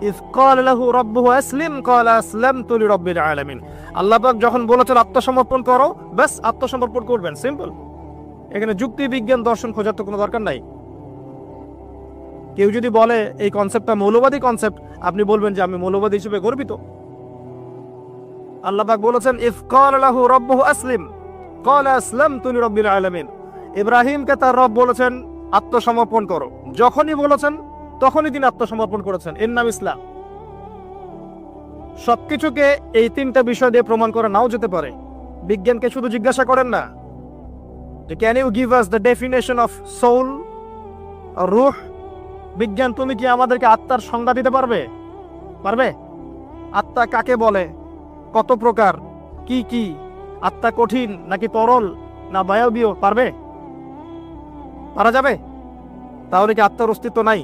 ইয ক্বালা লাহু রাব্বুহু আসলিম ক্বালা আসলামতু লিরাব্বিল আলামিন। আল্লাহ পাক যখন বলেছেন আত্মসমর্পণ করো, ব্যাস আত্মসমর্পণ করবেন, সিম্পল। এখানে যুক্তি, বিজ্ঞান, দর্শন খোঁজার তো কোনো দরকার নাই। কেউ যদি বলে এই কনসেপ্টটা মৌলবাদী কনসেপ্ট, আপনি বলবেন যে আমি মৌলবাদী হিসেবে গর্বিত। আল্লাহ পাক বলেছেন ইয ক্বালা লাহু রাব্বুহু আসলিম ক্বালা আসলামতু লিরাব্বিল আলামিন। ইব্রাহিমকে তার রব বলেছেন আত্মসমর্পণ করো। যখনই বলেছেন তখনই তিনি আত্মসমর্পণ করেছেন। এর নাম ইসলাম। সবকিছুকে এই 3টা বিষয় দিয়ে প্রমাণ করা নাও যেতে পারে। বিজ্ঞানকে শুধু জিজ্ঞাসা করেন না যে can you give us the definition of soul, রূহ। বিজ্ঞান, তুমি কি আমাদেরকে আত্মার সংজ্ঞা দিতে পারবে? পারবে? আত্মা কাকে বলে, কত প্রকার, কি কি, আত্মা কঠিন নাকি তরল না বায়বীয়, পারবে? পারা যাবে? তাহলে কি আত্মার অস্তিত্ব নাই?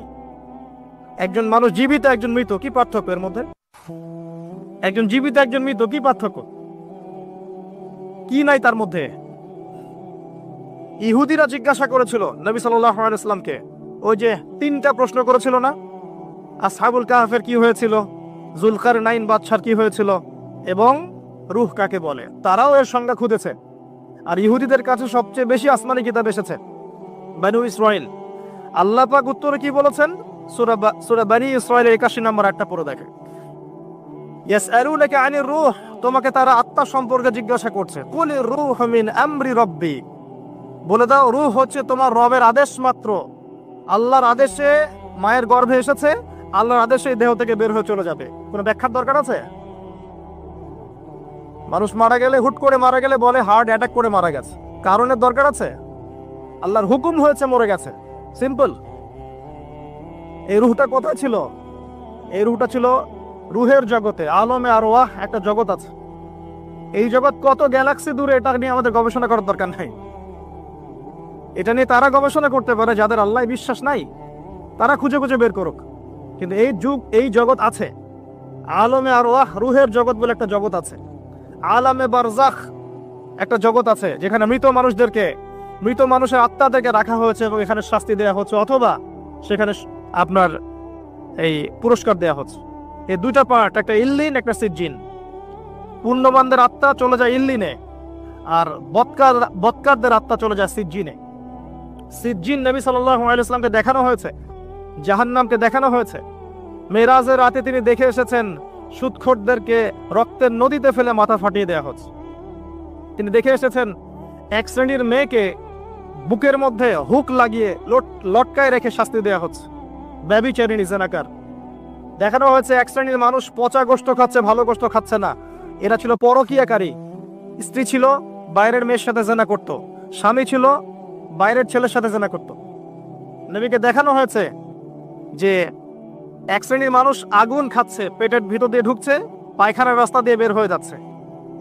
একজন মানুষ জীবিত, একজন মৃত, কি পার্থক্য এর মধ্যে? একজন জীবিত, একজন মৃত, কি পার্থক্য? কি নাই তার মধ্যে? ইহুদিরা জিজ্ঞাসা করেছিল নবী সাল্লাল্লাহু আলাইহি ওয়াসাল্লামকে, ওই যে 3টা প্রশ্ন করেছিল না, আসহাবুল কাহফের কি হয়েছিল, যুলকারনাইন বাদশার কি হয়েছিল, এবং রূহ কাকে বলে। তারাও এর সংজ্ঞা খুঁজেছে। আর ইহুদিদের কাছে সবচেয়ে বেশি আসমানি কিতাব এসেছে, বনু ইসরাইল। আল্লাহ পাক উত্তরে কি বলেছেন? সূরা বনী ইসরাইলের 81 নম্বর আয়াতটা পড়ে দেখেন। ইয়াসআলুনাকা আনির রূহ, তোমাকে তারা আত্মা সম্পর্কে জিজ্ঞাসা করছে। কুলির রূহু মিন আমরি রাব্বি, বলে দাও রূহ হচ্ছে তোমার রবের আদেশ মাত্র। আল্লাহর আদেশে মায়ের গর্ভে এসেছে, আল্লাহর আদেশে দেহ থেকে বের হয়ে চলে যাবে। কোনো ব্যাখ্যার দরকার আছে? মানুষ মারা গেলে, হুট করে মারা গেলে বলে হার্ট অ্যাটাক করে মারা গেছে, কারণের দরকার আছে? আল্লাহর হুকুম হয়েছে মরে গেছে, সিম্পল। এই রূহটা কোথায় ছিল? এই রূহটা ছিল রূহের জগতে, আলমে আরওয়াহ একটা জগৎ আছে। এই জগৎ কত গ্যালাক্সি দূরে, এটা নিয়ে আমাদের গবেষণা করার দরকার নাই। এটা নিয়ে তারা গবেষণা করতে পারে যাদের আল্লাহ বিশ্বাস নাই, তারা খুঁজে খুঁজে বের করুক। কিন্তু এই জগৎ আছে, আলমে আরওয়াহ, রূহের জগৎ বলে একটা জগৎ আছে। আলামে বারজাখ একটা জগৎ আছে, যেখানে মৃত মানুষের আত্মাদেরকে রাখা হয়েছে এবং এখানে শাস্তি দেওয়া হচ্ছে, অথবা সেখানে আপনার এই পুরস্কার দেওয়া হচ্ছে। এই 2টা পার্ট, একটা ইল্লিন, একটা সিজ্জিন। পুণ্যবানদের আত্মা চলে যায় ইল্লিনে, আর বৎকারদের আত্মা চলে যায় সিজ্জিনে। সিজ্জিন নবী সাল্লাল্লাহু আলাইহি ওয়াসাল্লামকে দেখানো হয়েছে, জাহান্নামকে দেখানো হয়েছে। মেরাজের রাতে তিনি দেখে এসেছেন সুদখোরদেরকে রক্তের নদীতে ফেলে মাথা ফাটিয়ে দেওয়া হচ্ছে। তিনি দেখে এসেছেন এক শ্রেণীর মেয়েকে বুকের মধ্যে হুক লাগিয়ে লটকায় রেখে শাস্তি দেওয়া হচ্ছে, ব্যভিচারিণী, জেনাকার। দেখানো হয়েছে এক শ্রেণীর মানুষ পচা গোশত খাচ্ছে, ভালো গোশত খাচ্ছে না। এরা ছিল পরকীয়াকারী। স্ত্রী ছিল, বাইরের মেয়ের সাথে জেনা করত। স্বামী ছিল, বাইরের ছেলের সাথে জেনা করত। নবীকে দেখানো হয়েছে যে এক শ্রেণীর মানুষ আগুন খাচ্ছে, পেটের ভিতর দিয়ে ঢুকছে, পায়খানার রাস্তা দিয়ে বের হয়ে যাচ্ছে।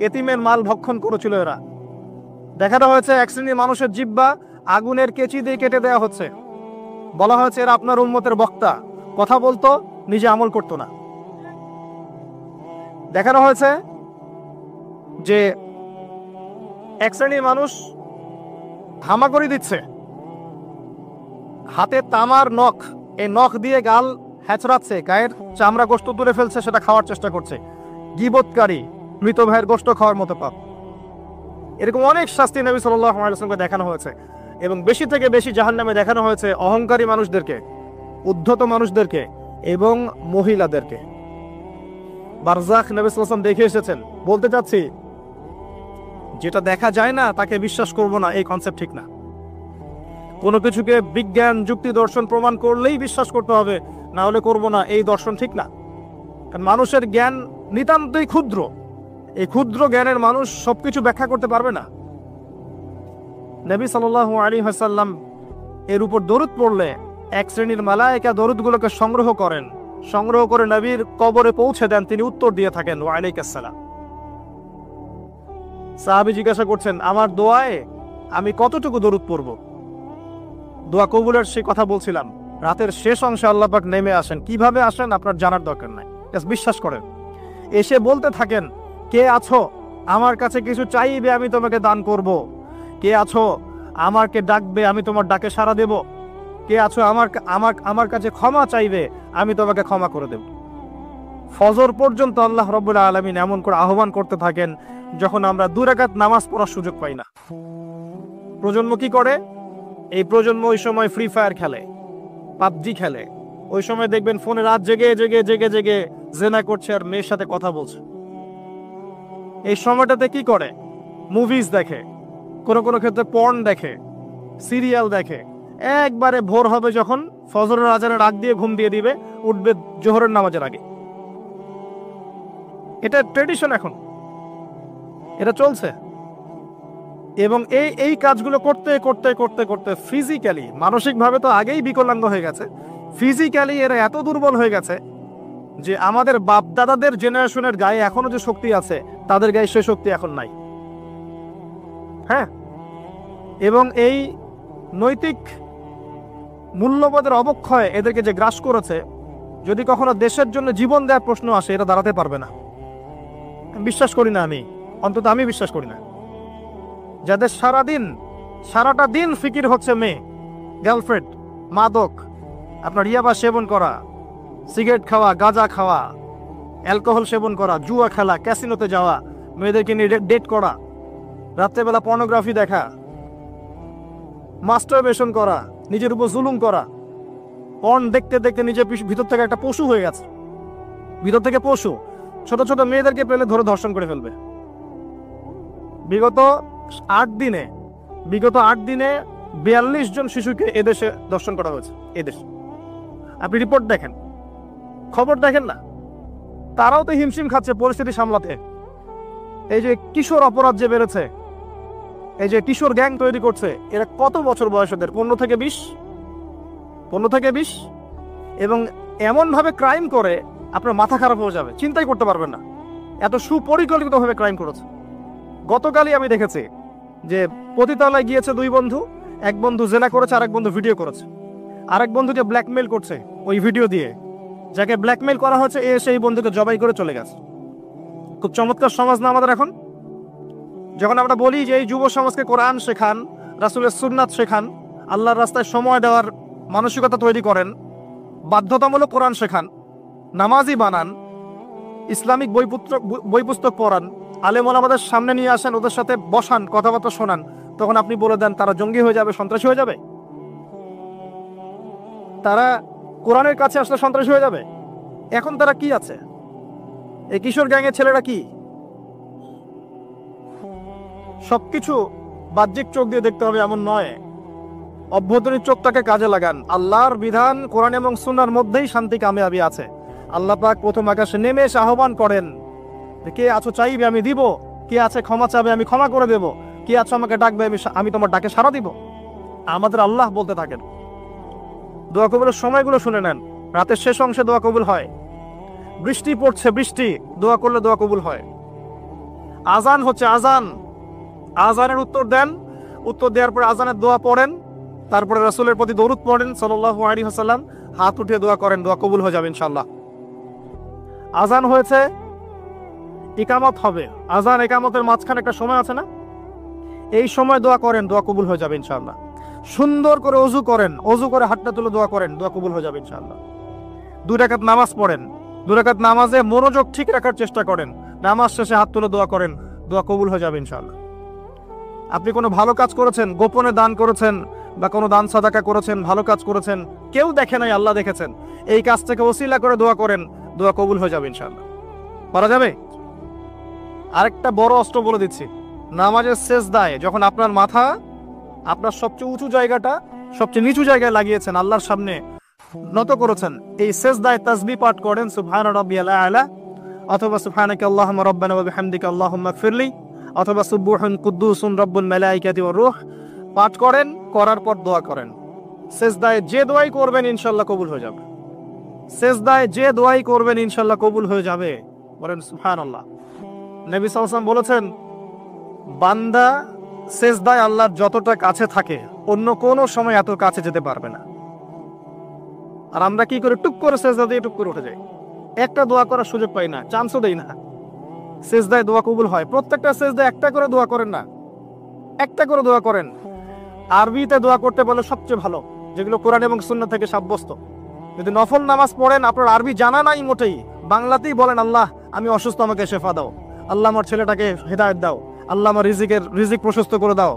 এতিমের মাল ভক্ষণ করেছিল এরা। দেখানো হয়েছে এক শ্রেণীর মানুষের জিহ্বা আগুনের কেচি দিয়ে কেটে দেওয়া হচ্ছে। বলা হয়েছে এরা আপনার উম্মতের বক্তা, কথা বলতো, নিজে আমল করতো না। দেখানো হয়েছে যে এক শ্রেণীর মানুষ হামাগুড়ি দিচ্ছে, হাতে তামার নখ, এই নখ দিয়ে গাল হ্যাচড়াচ্ছে, গায়ের চামড়া গোশত তুলে ফেলছে, সেটা খাওয়ার চেষ্টা করছে। গীবতকারী, মৃত ভাইয়ের গোশত খাওয়ার মতো পাপ। এরকম অনেক শাস্তি নবী সাল্লাল্লাহু আলাইহি ওয়াসাল্লামকে দেখানো হয়েছে। এবং বেশি থেকে বেশি জাহান্নামে দেখানো হয়েছে অহংকারী মানুষদেরকে, উদ্ধত মানুষদেরকে এবং মহিলাদেরকে। বারজাখ নবী সাল্লাল্লাহু আলাইহি ওয়াসাল্লাম দেখে এসেছেন। বলতে চাচ্ছি, যেটা দেখা যায় না তাকে বিশ্বাস করব না, এই কনসেপ্ট ঠিক না। কোনো কিছুকে বিজ্ঞান, যুক্তি, দর্শন প্রমাণ করলেই বিশ্বাস করতে হবে, না হলে করব না, এই দর্শন ঠিক না। কারণ মানুষের জ্ঞান নিতান্তই ক্ষুদ্র। এই ক্ষুদ্র জ্ঞানের মানুষ সবকিছু ব্যাখ্যা করতে পারবে না। নবী সাল্লাল্লাহু আলাইহি ওয়াসাল্লাম এর উপর দরুদ পড়লে এক শ্রেণীর মালায়েকা দরুদগুলোকে সংগ্রহ করেন, সংগ্রহ করে নবীর কবরে পৌঁছে দেন। তিনি উত্তর দিয়ে থাকেন ওয়া আলাইকুস সালাম। সাহাবী জিজ্ঞাসা করছেন, আমার দোয়ায় আমি কতটুকু দরুদ পড়ব? দোয়া কবুলের সেই কথা বলছিলাম। রাতের শেষ অংশে আল্লাহ পাক নেমে আসেন। কিভাবে আসেন আপনার জানার দরকার নাই, বিশ্বাস করেন। এসে বলতে থাকেন, কে আছো আমার কাছে কিছু চাইবে, আমি তোমাকে দান করব। কে আছো আমাকে ডাকবে, আমি তোমার ডাকে সাড়া দেব। কে আছো আমার কাছে ক্ষমা চাইবে, আমি তোমাকে ক্ষমা করে দেব। ফজর পর্যন্ত আল্লাহ রাব্বুল আলামিন এমন করে আহ্বান করতে থাকেন যখন আমরা 2 রাকাত নামাজ পড়ার সুযোগ পাই না। প্রজন্ম কি করে? এই প্রজন্ম ওই সময় ফ্রি ফায়ার খেলে, পাবজি খেলে। ওই সময় দেখবেন ফোনে রাত জেগে জেগে জেগে জেগে জেনা করছে আর মেয়ের সাথে কথা বলছে। এই সময়টাতে কি করে? মুভিজ দেখে, কোনো ক্ষেত্রে পর্ন দেখে, সিরিয়াল দেখে। একবারে ভোর হবে যখন, ফজরের আজানের আগ দিয়ে ঘুম দিয়ে দিবে, উঠবে জোহরের নামাজের আগে। এটা ট্রেডিশন, এখন এটা চলছে। এবং এই কাজগুলো করতে করতে করতে করতে ফিজিক্যালি, মানসিকভাবে তো আগেই বিকলাঙ্গ হয়ে গেছে, ফিজিক্যালি এরা এত দুর্বল হয়ে গেছে যে আমাদের বাপ দাদাদের জেনারেশনের গায়ে এখনো যে শক্তি আছে, তাদের গায়ে সেই শক্তি এখন নাই। হ্যাঁ, এবং এই নৈতিক মূল্যবোধের অবক্ষয় এদেরকে যে গ্রাস করেছে, যদি কখনো দেশের জন্য জীবন দেওয়ার প্রশ্ন আসে, এরা দাঁড়াতে পারবে না। বিশ্বাস করি না, অন্তত আমি বিশ্বাস করি না। যাদের সারাটা দিন ফিকির হচ্ছে মেয়ে, গার্লফ্রেন্ড, মাদক, আপনার ইয়াবা সেবন করা, সিগারেট খাওয়া, গাঁজা খাওয়া, অ্যালকোহল সেবন করা, জুয়া খেলা, ক্যাসিনোতে যাওয়া, মেয়েদেরকে নিয়ে ডেট করা, রাত্রেবেলা পর্নোগ্রাফি দেখা, মাস্টারবেশন করা, নিজের উপর জুলুম করা। পর্ন দেখতে দেখতে নিজের ভিতর থেকে একটা পশু হয়ে গেছে, ভিতর থেকে পশু। ছোট ছোট মেয়েদেরকে পেলে ধরে ধর্ষণ করে ফেলবে। বিগত 8 দিনে 42 জন শিশুকে এদেশে ধর্ষণ করা হয়েছে। এদেশে আপনি রিপোর্ট দেখেন, খবর দেখেন না? তারাও তো হিমশিম খাচ্ছে পরিস্থিতি সামলাতে। এই যে কিশোর অপরাধ যে বেড়েছে, এই যে কিশোর গ্যাং তৈরি করছে, এরা কত বছর বয়স ওদের? 15 থেকে 20। এবং এমন ভাবে ক্রাইম করে আপনার মাথা খারাপ হয়ে যাবে, চিন্তাই করতে পারবেন না এত সুপরিকল্পিতভাবে ক্রাইম করেছে। গতকালই আমি দেখেছি যে পতিতালয় গিয়েছে 2 বন্ধু, এক বন্ধু জেনা করেছে, আরেক বন্ধু ভিডিও করেছে। আরেক বন্ধুকে ব্ল্যাকমেল করছে ওই ভিডিও দিয়ে। যাকে ব্ল্যাকমেল করা হচ্ছে এ সেই বন্ধুকে জবাই করে চলে গেছে। খুব চমৎকার সমাজ না আমাদের এখন? যখন আমরা বলি যে এই যুব সমাজকে কোরআন শেখান, রাসূলের সুন্নাত শেখান, আল্লাহর রাস্তায় সময় দেওয়ার মানসিকতা তৈরি করেন, বাধ্যতামূলক কোরআন শেখান, নামাজি বানান, ইসলামিক বই পুস্তক পড়ান, আলেম ওলামাদের সামনে নিয়ে আসেন, ওদের সাথে বসান, কথাবার্তা শোনান, তখন আপনি বলে দেন তারা জঙ্গি হয়ে যাবে, সন্ত্রাসী হয়ে যাবে? তারা কোরআনের কাছে আসলে সন্ত্রাসী হয়ে যাবে? এখন তারা কি আছে? এই কিশোর গ্যাংয়ের ছেলেরা কি? সবকিছু বাহ্যিক চোখ দিয়ে দেখতে হবে এমন নয়, অভ্যন্তরীণ চোখটাকে কাজে লাগান। আল্লাহর বিধান কোরআন এবং সুন্নাহর মধ্যেই শান্তি কামিয়াবি আছে। আল্লাহ পাক প্রথম আকাশে নেমে এসে আহ্বান করেন, কে আছো চাইবে আমি দিব, কে আছে ক্ষমা চাবে আমি ক্ষমা করে দেব, কে আছো আমাকে ডাকবে আমি তোমার ডাকে সাড়া দিব। আমাদের আল্লাহ বলতে থাকেন। দোয়া কবুলের সময়গুলো শুনে নেন। রাতের শেষ অংশে দোয়া কবুল হয়। বৃষ্টি পড়ছে, বৃষ্টি, দোয়া করলে দোয়া কবুল হয়। আজান হচ্ছে, আজান, আজানের উত্তর দেন, উত্তর দেওয়ার পরে আজানের দোয়া পড়েন, তারপরে রাসূলের প্রতি দরুদ পড়েন সাল্লাল্লাহু আলাইহি ওয়াসাল্লাম, হাত উঠিয়ে দোয়া করেন, দোয়া কবুল হয়ে যাবে ইনশাআল্লাহ। আজান হয়েছে, ইকামত হবে, আজান ইকামতের মাঝখানে একটা সময় আছে না, এই সময় দোয়া করেন, দোয়া কবুল হয়ে যাবে ইনশাআল্লাহ। সুন্দর করে ওযু করেন, ওযু করে হাতটা তুলে দোয়া করেন, দোয়া কবুল হয়ে যাবে ইনশাআল্লাহ। 2 রাকাত নামাজ পড়েন, 2 রাকাত নামাজে মনোযোগ ঠিক রাখার চেষ্টা করেন, নামাজ শেষে হাত তুলে দোয়া করেন, দোয়া কবুল হয়ে যাবে ইনশাআল্লাহ। আপনি কোনো ভালো কাজ করেছেন, গোপনে দান করেছেন বা কোনো দান সাদাকা করেছেন, ভালো কাজ করেছেন, কেউ দেখে নাই, আল্লাহ দেখেছেন, এই কাজ থেকে ওসিলা করে দোয়া করেন, দোয়া কবুল হয়ে যাবে ইনশাআল্লাহ। পারা যাবে? আরেকটা বড় অস্ত্র বলে দিচ্ছি, নামাজের সেজদায় যখন আপনার মাথা আপনার সবচেয়ে উঁচু জায়গাটা সবচেয়ে নিচু জায়গায় লাগিয়েছেন, আল্লাহর সামনে নত করেছেন, এই সেজদায় তাসবিহ পাঠ করেন সুবহানা রাব্বিয়াল আ'লা, অথবা সুবহানাকা আল্লাহুম্মা রাব্বানা ওয়া বিহামদিকা আল্লাহুম্মা ইগফিরলি, অথবা সুবহুন কুদ্দুসুন রব্বুল মালাইকাতি ওয়ার রূহ পাঠ করেন, করার পর দোয়া করেন। সেজদায় যে দোয়াই করবেন ইনশাআল্লাহ কবুল হয়ে যাবে। সেজদায় যে দোয়াই করবেন ইনশাআল্লাহ কবুল হয়ে যাবে, বলেন সুবহানাল্লাহ। নবী সাল্লাল্লাহু আলাইহি ওয়াসাল্লাম বলেছেন, বান্দা সেজদায় আল্লাহর যতটা কাছে থাকে অন্য কোনো সময় এত কাছে যেতে পারবে না। আর আমরা কি করে, টুক করে সেজদা দিয়ে টুক করে উঠে যাই, একটা দোয়া করার সুযোগ পাই না, চান্সও দেই না। সেজদায় দোয়া কবুল হয়, প্রত্যেকটা সেজদায় একটা করে দোয়া করেন না, একটা করে দোয়া করেন। আরবিতে দোয়া করতে বলে সবচেয়ে ভালো, যেগুলো কোরআন এবং সুন্নাহ থেকে সাব্যস্ত। যদি নফল নামাজ পড়েন, আপনার আরবি জানা নাই মোটেই, বাংলাতেই বলেন, আল্লাহ আমি অসুস্থ, আমাকে শেফা দাও, আল্লাহ আমার ছেলেটাকে হেদায়েত দাও, আল্লাহ আমার রিজিক প্রশস্ত করে দাও,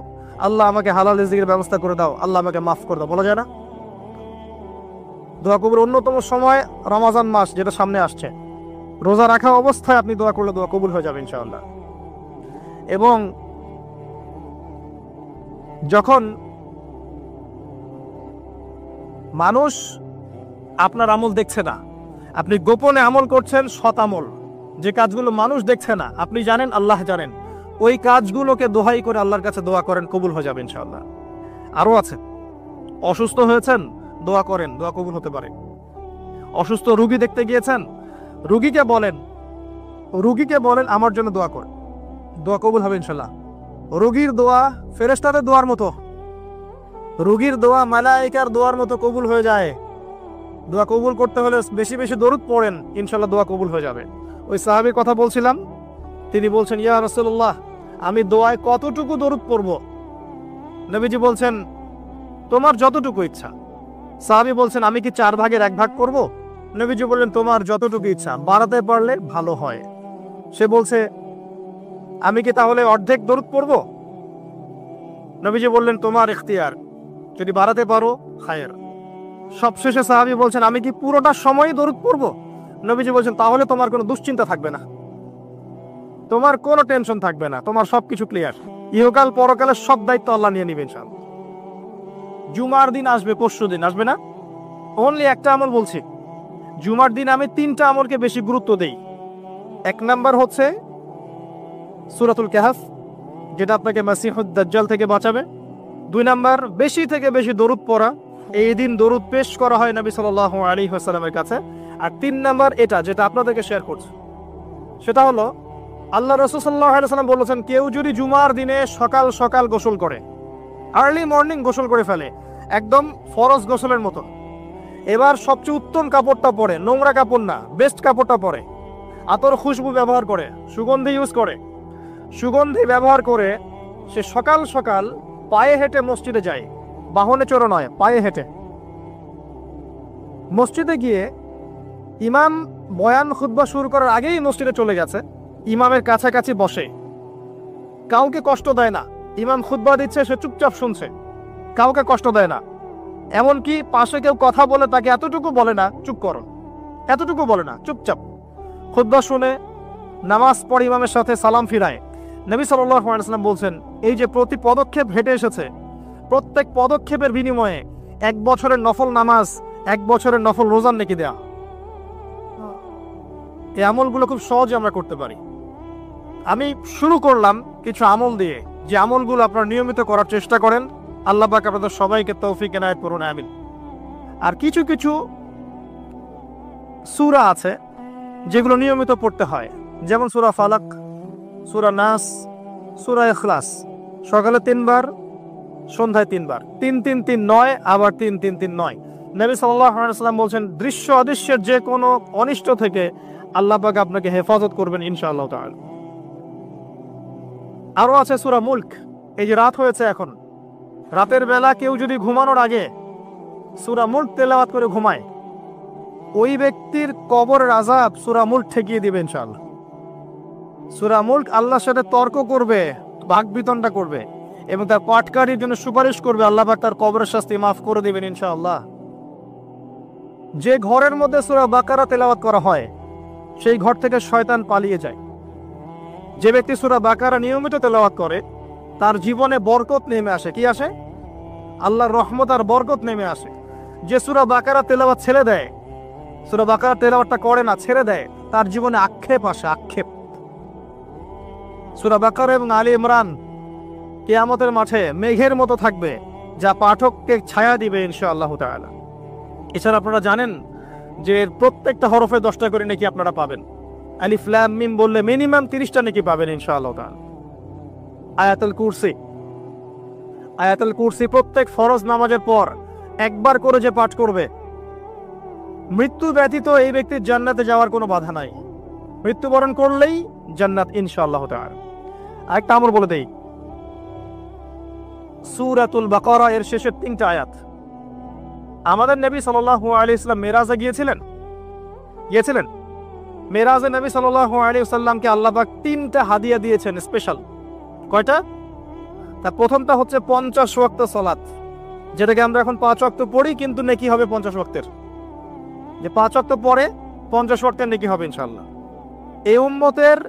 আল্লাহ আমাকে হালাল রিজিকের ব্যবস্থা করে দাও, আল্লাহ আমাকে মাফ করে দাও, বলা যায় না? দোয়া কবুল অন্যতম সময় রমজান মাস যেটা সামনে আসছে, রোজা রাখা অবস্থায় আপনি দোয়া করলে দোয়া কবুল হয়ে যাবে ইনশাআল্লাহ। এবং যখন মানুষ আপনার আমল দেখছে না, আপনি গোপনে আমল করছেন, সৎ আমল, যে কাজগুলো মানুষ দেখছে না, আপনি জানেন, আল্লাহ জানেন, ওই কাজগুলোকে দোহাই করে আল্লাহর কাছে দোয়া করেন, কবুল হয়ে যাবে ইনশাআল্লাহ। আরো আছে, অসুস্থ হয়েছেন, দোয়া করেন, দোয়া কবুল হতে পারে। অসুস্থ রোগী দেখতে গিয়েছেন, রোগীকে বলেন আমার জন্য দোয়া কর, দোয়া কবুল হবে ইনশাআল্লাহ। রোগীর দোয়া ফেরেশতাদের দোয়ার মতো, রোগীর দোয়া মালায়েকার দোয়ার মতো কবুল হয়ে যায়। দোয়া কবুল করতে হলে বেশি বেশি দরুদ পড়েন, ইনশাআল্লাহ দোয়া কবুল হয়ে যাবে। ওই সাহাবীর কথা বলছিলাম, তিনি বলছেন, ইয়া রাসূলুল্লাহ, আমি দোয়ায় কতটুকু দরুদ পড়ব? নবীজি বলছেন, তোমার যতটুকু ইচ্ছা। সাহাবী বলছেন, আমি কি 4 ভাগের 1 ভাগ করব? নবীজি বললেন, তোমার যতটুকু ইচ্ছা, বাড়াতে পারলে ভালো হয়। সে বলছে, আমি কি তাহলে অর্ধেক দরুদ পড়ব? নবীজি বললেন, তোমার ইখতিয়ার, যদি বাড়াতে পারো খায়ের। সবশেষে সাহাবী বলছেন, আমি কি পুরোটা সময়ই দরুদ পড়ব? নবীজি বলছেন, তাহলে তোমার কোনো দুশ্চিন্তা থাকবে না, তোমার কোনো টেনশন থাকবে না, তোমার সবকিছু ক্লিয়ার, ইহকাল পরকালের সব দায়িত্ব আল্লাহ নিয়ে নিবেন ইনশাআল্লাহ। জুমার দিন আসবে, পরশু দিন আসবে না, অনলি একটা আমল বলছি। জুমার দিন আমি 3টা আমলকে বেশি গুরুত্ব দেই। 1 নাম্বার হচ্ছে সূরাতুল কাহফ, যেটা আপনাকে মাসিহুদ দাজ্জাল থেকে বাঁচাবে। 2 নাম্বার বেশি থেকে বেশি দরুদ পড়া, এই দিন দরুদ পেশ করা হয় নবী সাল্লাল্লাহু আলাইহি ওয়াসাল্লামের কাছে। আর 3 নাম্বার এটা, যেটা আপনাদেরকে শেয়ার করছি, সেটা হলো আল্লাহ রাসূল সাল্লাল্লাহু আলাইহি ওয়াসাল্লাম বলেছেন, কেউ যদি জুমার দিনে সকাল সকাল গোসল করে, আর্লি মর্নিং গোসল করে ফেলে, একদম ফরজ গোসলের মতো, এবার সবচেয়ে উত্তম কাপড়টা পরে, নোংরা কাপড় না, বেস্ট কাপড়টা পরে, আতর খুশবু ব্যবহার করে, সুগন্ধি ইউজ করে, সুগন্ধি ব্যবহার করে সে সকাল সকাল পায়ে হেঁটে মসজিদে যায়, বাহনে চড়ে নয়, পায়ে হেঁটে মসজিদে গিয়ে ইমাম বয়ান খুতবা শুরু করার আগেই মসজিদে চলে গেছে, ইমামের কাছাকাছি বসে, কাউকে কষ্ট দেয় না, ইমাম খুতবা দিচ্ছে, সে চুপচাপ শুনছে, কাউকে কষ্ট দেয় না। এমনকি পাশে কেউ কথা বলে তাকে এতটুকু বলে না চুপ করো, এতটুকু বলে না, চুপচাপ খুতবা শুনে নামাজ পড়ে ইমামের সাথে সালাম ফিরায়। নবী সাল্লাল্লাহু আলাইহি ওয়াসাল্লাম বলছেন, এই যে প্রতি পদক্ষেপ হেঁটে এসেছে, প্রত্যেক পদক্ষেপের বিনিময়ে 1 বছরের নফল নামাজ, 1 বছরের নফল রোজার নেকি দেয়া। এই আমলগুলো খুব সহজে আমরা করতে পারি। আমি শুরু করলাম কিছু আমল দিয়ে, যে আমলগুলো আপনারা নিয়মিত করার চেষ্টা করেন, আল্লাহ পাক আপনাদের সবাইকে তৌফিক এনায়েত করুন, আমিন। আর কিছু কিছু সূরা আছে যেগুলো নিয়মিত পড়তে হয়, যেমন সূরা ফালাক, সূরা নাস, সূরা ইখলাস। সকালে 3 বার, সন্ধ্যায় 3 বার। 3-3-3 9, আবার 3-3-3 9। নবী সাল্লাল্লাহু আলাইহি ওয়াসাল্লাম বলছেন, দৃশ্য অদৃশ্যের যে কোনো অনিষ্ট থেকে আল্লাহ পাক আপনাকে হেফাজত করবেন ইনশাআল্লাহ তাআলা। আরো আছে সূরা মুলক। এই যে রাত হয়েছে এখন, রাতের বেলা কেউ যদি ঘুমানোর আগে সূরা মুলক তেলাওয়াত করে ঘুমায়, ওই ব্যক্তির কবরের আযাব সূরা মুলক ঠেকিয়ে দিবে ইনশাআল্লাহ। সূরা মুলক আল্লাহর সাথে তর্ক করবে, বাকবিতণ্ডা করবে এবং তার পাঠকারীর জন্য সুপারিশ করবে, আল্লাহ পাক তার কবরের শাস্তি মাফ করে দিবেন ইনশাআল্লাহ। যে ঘরের মধ্যে সূরা বাকারা তেলাওয়াত করা হয়, সেই ঘর থেকে শয়তান পালিয়ে যায়। যে ব্যক্তি সূরা বাকারা নিয়মিত তেলাওয়াত করে, তার জীবনে বরকত নেমে আসে। কি আসে? আল্লাহর রহমত আর বরকত নেমে আসে। যে সূরা বাকারা তেলাওয়াত ছেড়ে দেয়, সূরা বাকারা তেলাওয়াতটা করে না, ছেড়ে দেয়, তার জীবনে আক্ষেপ আসে, আক্ষেপ। সূরা বাকারা এবং আলী ইমরান কিয়ামতের মাঠে মেঘের মতো থাকবে, যা পাঠককে ছায়া দিবে ইনশাআল্লাহ তাআলা। এছাড়া আপনারা জানেন যে প্রত্যেকটা হরফে 10টা করে নেকি আপনারা পাবেন। আলিফ লাম মিম বললে মিনিমাম 30টা নেকি পাবেন ইনশাআল্লাহ তাআলা। আয়াতুল কুরসি, আয়াতুল কুরসি প্রত্যেক ফরজ নামাজের পর একবার করে যে পাঠ করবে, মৃত্যু ব্যতীত এই ব্যক্তির জান্নাতে যাওয়ার কোনো বাধা নাই। মৃত্যুবরণ করলেই জান্নাত ইনশাআল্লাহ তাআলা। আরেকটা আমর বলে দেই, সূরাতুল বাকারা এর শেষের 3টা আয়াত। আমাদের নবী সাল্লাল্লাহু আলাইহি ওয়াসাল্লাম মেরাজে গিয়েছিলেন। মেরাজে নবী সাল্লাল্লাহু আলাইহি ওয়াসাল্লামকে আল্লাহ পাক 3টা হাদিয়া দিয়েছেন স্পেশাল। কয়টা? তার প্রথমটা হচ্ছে 50 ওয়াক্ত সালাত, যেটাকে আমরা এখন 5 ওয়াক্ত পড়ি, কিন্তু নেকি হবে 50 ওয়াক্তের। যে 5 ওয়াক্ত পরে 50 ওয়াক্তের নেকি হবে ইনশাআল্লাহ। এই উম্মতের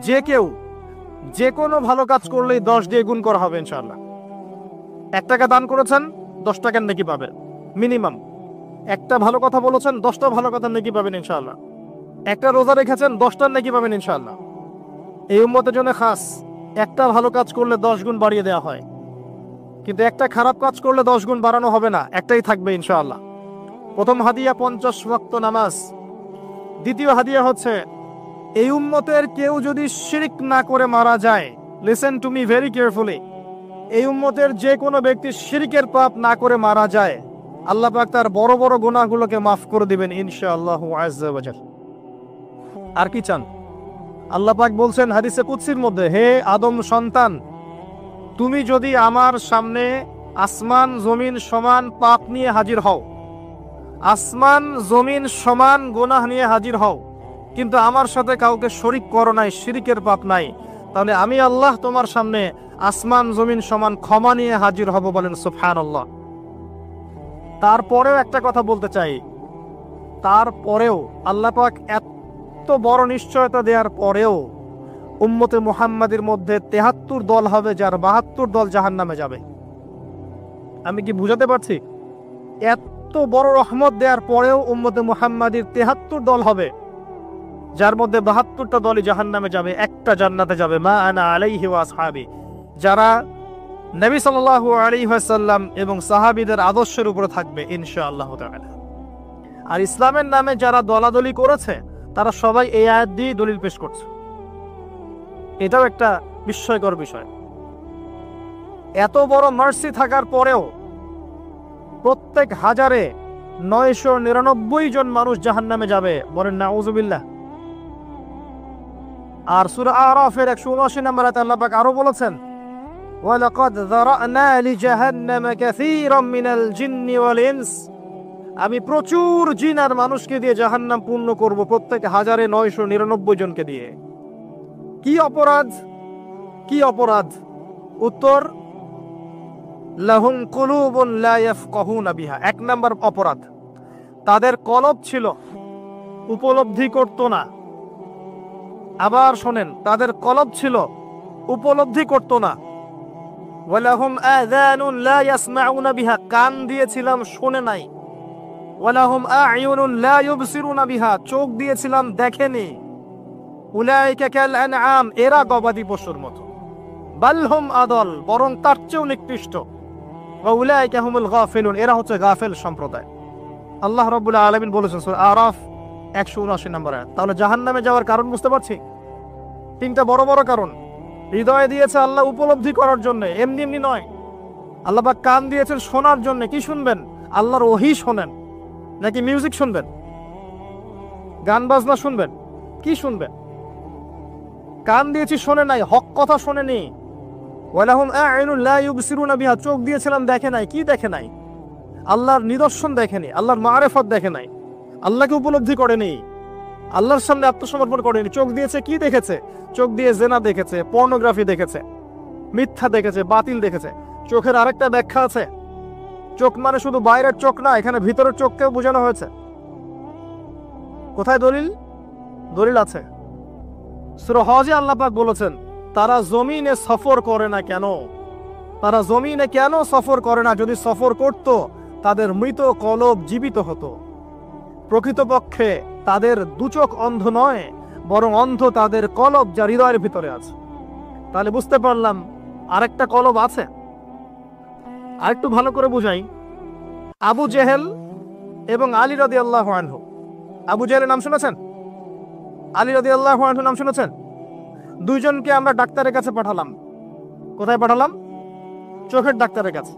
যে কেউ যে কোনো ভালো কাজ করলেই 10 দিয়ে গুণ করা হবে ইনশাআল্লাহ। 1 টাকা দান করেছেন, 10 টাকার নেকি পাবেন মিনিমাম। একটা ভালো কথা বলেছেন, 10টা ভালো কথার নেকি পাবেন ইনশাআল্লাহ। একটা রোজা রেখেছেন, 10টার নেকি পাবেন ইনশাআল্লাহ। এই উম্মতের জন্য খাস, একটা ভালো কাজ করলে 10 গুণ বাড়িয়ে দেওয়া হয়, কিন্তু একটা খারাপ কাজ করলে 10 গুণ বাড়ানো হবে না, একটাই থাকবে ইনশাআল্লাহ। প্রথম হাদিয়া 50 ওয়াক্ত নামাজ। দ্বিতীয় হাদিয়া হচ্ছে, এই উম্মতের কেউ যদি শিরক না করে মারা যায়, listen to me very carefully, এই উম্মতের যে কোনো ব্যক্তি শিরকের পাপ না করে মারা যায়, আল্লাহ পাক তার বড় বড় গুনাহগুলোকে মাফ করে দিবেন ইনশাআল্লাহ আযজা ওয়া জাল। আর কি চান? আল্লাহ পাক বলছেন হাদিসে কুদসির মধ্যে, হে আদম সন্তান, তুমি যদি আমার সামনে আসমান জমিন সমান পাপ নিয়ে হাজির হও, আসমান জমিন সমান গুনাহ নিয়ে হাজির হও, কিন্তু আমার সাথে কাউকে শরীক করো নাই, শিরকের পাপ নাই, তাহলে আমি আল্লাহ তোমার সামনে আসমান জমিন সমান ক্ষমা নিয়ে হাজির হব। বলেন সুবহানাল্লাহ। তারপরেও একটা কথা বলতে চাই, তারপরেও আল্লাহ পাক এত বড় নিশ্চয়তা দেওয়ার পরেও উম্মতে মুহাম্মাদের মধ্যে 73 দল হবে, যার 72 দল জাহান্নামে যাবে। আমি কি বুঝাতে পারছি? এত বড় রহমত দেওয়ার পরেও উম্মতে মুহাম্মাদের 73 দল হবে, যার মধ্যে 72টা দলই জাহান্নামে যাবে, একটা জান্নাতে যাবে। মা আনা আলাইহি ওয়া আসহাবি, যারা নবী সাল্লাল্লাহু আলাইহি ওয়াসাল্লাম এবং সাহাবীদের আদর্শের উপরে থাকবে ইনশাআল্লাহ তাআলা। আর ইসলামের নামে যারা দলাদলি করেছে, তারা সবাই এই আয়াত দিয়ে দলিল পেশ করছে। এটাও একটা বিস্ময়কর বিষয়। এত বড় মার্সি থাকার পরেও প্রত্যেক হাজারে 999 জন মানুষ জাহান্নামে যাবে। বলেন নাউযুবিল্লাহ। আর সূরা আরাফের 179 নম্বর আয়াতে আল্লাহ পাক আরো বলেছেন, ওয়ালাকাদ যারানা লিজাহান্নামা কাসীরাম মিনাল জিন্নি ওয়াল ইনস, আমি প্রচুর জিন আর মানুষকে দিয়ে জাহান্নাম পূর্ণ করব, প্রত্যেক হাজারে 999 জনকে দিয়ে। কি অপরাধ? কি অপরাধ? উত্তর, লাহুম কুলুবুন লা ইয়াফকাহুনা বিহা। 1 নাম্বার অপরাধ, তাদের কলব ছিল, উপলব্ধি করত না। আবার শোনেন, তাদের কলব ছিল, উপলব্ধি করত না। ওয়ালাহুম আযানুন লা ইয়াসমাউনা বিহা, কান দিয়েছিলাম, শুনে নাই। ওয়ালাহুম আ'য়ুনুন লা ইউবসিরুনা বিহা, চোখ দিয়েছিলাম, দেখেনি। উলাইকা কাল আনআম, এরা গবাদি পশুর মতো। বাল হুম আদল, বরং তার চেয়েও নিকৃষ্ট। ওয়া উলাইকা হুমুল গাফিলুন, এরা হচ্ছে গাফেল সম্প্রদায়। আল্লাহ রাব্বুল আলামিন বলেছেন সূরা আরাফ 179 নম্বর আয়াত। তাহলে জাহান্নামে যাওয়ার কারণ বুঝতে পারছি? তিনটা বড় বড় কারণ। হৃদয় দিয়েছে আল্লাহ উপলব্ধি করার জন্য, এমনি এমনি নয়। আল্লাহ পাক কান দিয়েছেন শোনার জন্য। কি শুনবেন? আল্লাহর ওহী শোনেন নাকি মিউজিক শুনবেন? গান বাজনা শুনবেন? কি শুনবেন? কান দিয়েছি শোনে নাই, হক কথা শোনেনি। ওয়ালাহুম আ'ইনুন লা ইউবসিরুনা বিহা, চোখ দিয়েছিলাম দেখে নাই। কি দেখে নাই? আল্লাহর নিদর্শন দেখেনি, আল্লাহর মারিফত দেখে নাই, আল্লাহকে উপলব্ধি করেনি, আল্লাহর সামনে আত্মসমর্পণ করেনি। চোখ দিয়েছে, কি দেখেছে? চোখ দিয়ে জেনা দেখেছে, পর্নোগ্রাফি দেখেছে, মিথ্যা দেখেছে, বাতিল দেখেছে। চোখের আরেকটা ব্যাখ্যা আছে। চোখ মানে শুধু বাইরের চোখ না, এখানে ভিতরের চোখকেও বোঝানো হয়েছে। কোথায় দলিল? দলিল আছে সূরা হজে আল্লাহ পাক বলেছেন, তারা জমিনে সফর করে না কেন? তারা জমিনে কেন সফর করে না? যদি সফর করত তাদের মৃত কলব জীবিত হতো। প্রকৃতপক্ষে তাদের দুচোখ অন্ধ নয়, বরং অন্ধ তাদের কলব, যা হৃদয়ের ভিতরে আছে। তাহলে বুঝতে পারলাম আরেকটা কলব আছে। আরেকটু ভালো করে বুঝাই। আবু জেহেল এবং আলী রাদিয়াল্লাহু আনহু, আবু জেহেলের নাম শুনেছেন? আলী রাদিয়াল্লাহু আনহু নাম শুনেছেন? দুইজনকে আমরা ডাক্তারের কাছে পাঠালাম। কোথায় পাঠালাম? চোখের ডাক্তারের কাছে।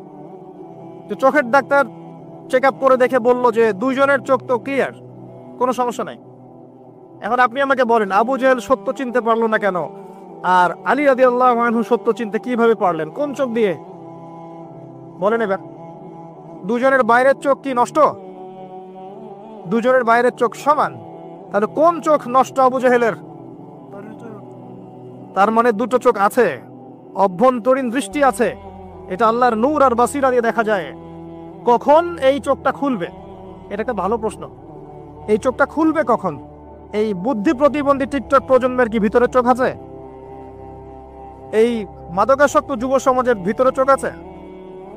তো চোখের ডাক্তার চেক আপ করে দেখে বলল যে দুইজনের চোখ তো ক্লিয়ার, কোনো সমস্যা নাই। এখন আপনি আমাকে বলেন, আবু জেহেল সত্য চিনতে পারলো না কেন, আর আলী রাদিয়াল্লাহু আনহু সত্য চিনতে কিভাবে পারলেন? কোন চোখ দিয়ে? বলেন এবার। দুজনের বাইরের চোখ কি নষ্ট? দুজনের বাইরের চোখ সমান। তাহলে কোন চোখ নষ্ট আবু জেহেলের? তার মানে দুটো চোখ আছে, অভ্যন্তরীণ দৃষ্টি আছে। এটা আল্লাহর নূর আর বাসিরা দিয়ে দেখা যায়। কখন এই চোখটা খুলবে? এটা একটা ভালো প্রশ্ন। এই চোখটা খুলবে কখন? এই বুদ্ধি প্রতিবন্ধী টিকটক প্রজন্মের কি ভিতরে চোখ আছে? এই মাদকাসক্ত যুব সমাজের ভিতরে চোখ আছে?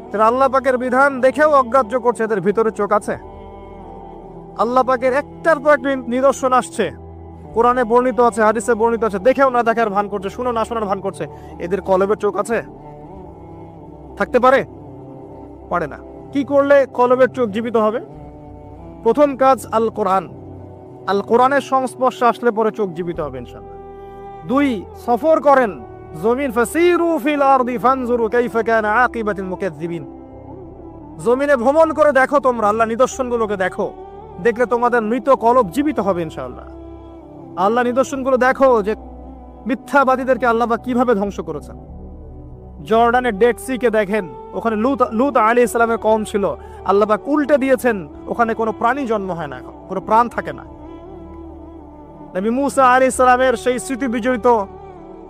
তারা আল্লাহ পাকের বিধান দেখেও অগ্রাহ্য করছে, এদের ভিতরে চোখ আছে? আল্লাহ পাকের একটার পর একটা নিদর্শন আসছে, কোরআনে বর্ণিত আছে, হাদিসে বর্ণিত আছে, দেখেও না দেখার ভান করছে, শুনে না শোনার ভান করছে। এদের কলবের চোখ আছে? থাকতে পারে? পারে না। কি করলে কলবের চোখ জীবিত হবে? প্রথম কাজ আল কোরআন। আল কোরআনের সংস্পর্শে আসলে পরে চোখ জীবিত হবে ইনশাআল্লাহ। দুই, সফর করেন জমিন। ফাসিরু ফিল আরদি ফানজুরু কাইফা কানা আকিবাতুল মুকাজ্জিবিন। জমিনে ভ্রমণ করে দেখো, তোমরা আল্লাহ নিদর্শনগুলোকে দেখো, দেখলে তোমাদের মৃত কলব জীবিত হবে ইনশাআল্লাহ। আল্লাহ নিদর্শনগুলো দেখো যে মিথ্যাবাদীদেরকে আল্লাহ পাক কিভাবে ধ্বংস করেছেন। জর্ডানের ডেড সি কে দেখেন, ওখানে লূত আলাইহিস সালামের কওম ছিল, আল্লাহ পাক উল্টে দিয়েছেন, ওখানে কোনো প্রাণী জন্ম হয় না, কোনো প্রাণ থাকে না। নবী মুসা আলাইহিস সালামের সেই স্মৃতি বিজড়িত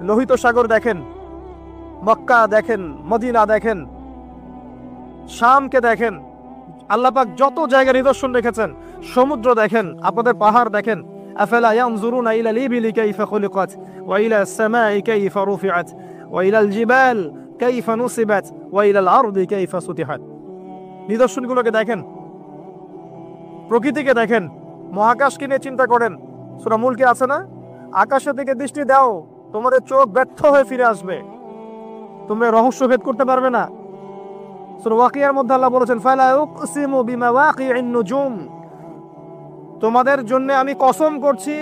লোহিত সাগর দেখেন, মক্কা দেখেন, মদিনা দেখেন, শামকে দেখেন। আল্লাহ পাক যত জায়গায় নিদর্শন রেখেছেন, সমুদ্র দেখেন, আপনাদের পাহাড় দেখেন। আফালা ইয়ানজুরুনা ইলাল ইবিলি কাইফা খুলিকাত ওয়া ইলাস সামাই কাইফা রুফিআত ওয়া ইলাল জিবাল কাইফা নুসিবাত ওয়া ইলাল আরদি কাইফা সুতিহাত। নিদর্শনগুলোকে দেখেন, প্রকৃতিকে দেখেন, মহাকাশকে নিয়ে চিন্তা করেন। সূরা মুলকে আছে না, আকাশের দিকে দৃষ্টি দাও, তোমাদের চোখ ব্যর্থ হয়ে ফিরে আসবে, তোমরা রহস্য ভেদ করতে পারবে না। সূরা ওয়াকিয়ার মধ্যে আল্লাহ বলেছেন, ফালা উকসিমু বিমাওয়াকিইন নুজুম, তোমাদের জন্য আমি কসম করছি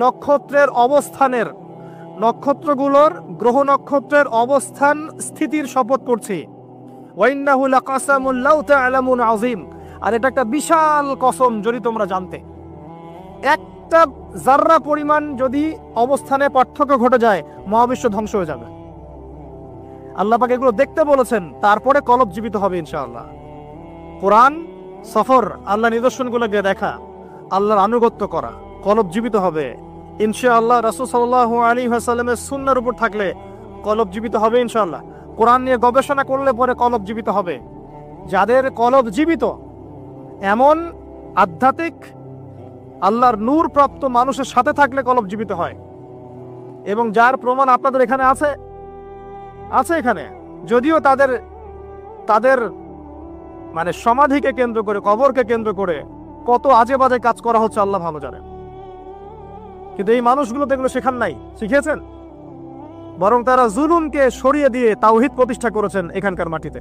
নক্ষত্রের অবস্থানের, নক্ষত্রগুলোর, গ্রহ নক্ষত্রের অবস্থান স্থিতির শপথ করছি। ওয়া ইন্নাহু লাকাসামুল লাউ তা'লামুন আযীম, আর এটা একটা বিশাল কসম যদি তোমরা জানতে। একটা জাররা পরিমাণ যদি অবস্থানে পার্থক্য ঘটে যায়, মহাবিশ্ব ধ্বংস হয়ে যাবে। আল্লাহ পাক এগুলো দেখতে বলেছেন, তারপরে কলব জীবিত হবে ইনশাআল্লাহ। কোরআন, সফর, আল্লাহ নিদর্শনগুলোকে দেখা, আল্লাহর আনুগত্য করা, কলব জীবিত হবে ইনশাআল্লাহ। রাসূল সাল্লাল্লাহু আলাইহি ওয়াসাল্লামের সুন্নাহর উপর থাকলে কলব জীবিত হবে ইনশাআল্লাহ। কোরআন নিয়ে গবেষণা করলে পরে কলব জীবিত হবে। যাদের কলব জীবিত, এমন আধ্যাত্মিক আল্লাহর নূর প্রাপ্ত মানুষের সাথে থাকলে কলব জীবিত হয়। এবং যার প্রমাণ আপনাদের এখানে আছে, এখানে যদিও তাদের মানে সমাধিকে কেন্দ্র করে, কবরকে কেন্দ্র করে কত আজে বাজে কাজ করা হচ্ছে আল্লাহ ভালো জানেন। কিন্তু এই মানুষগুলো তো এগুলো শেখান নাই, শিখিয়েছেন, বরং তারা জুলুমকে সরিয়ে দিয়ে তাওহীদ প্রতিষ্ঠা করেছেন এখানকার মাটিতে।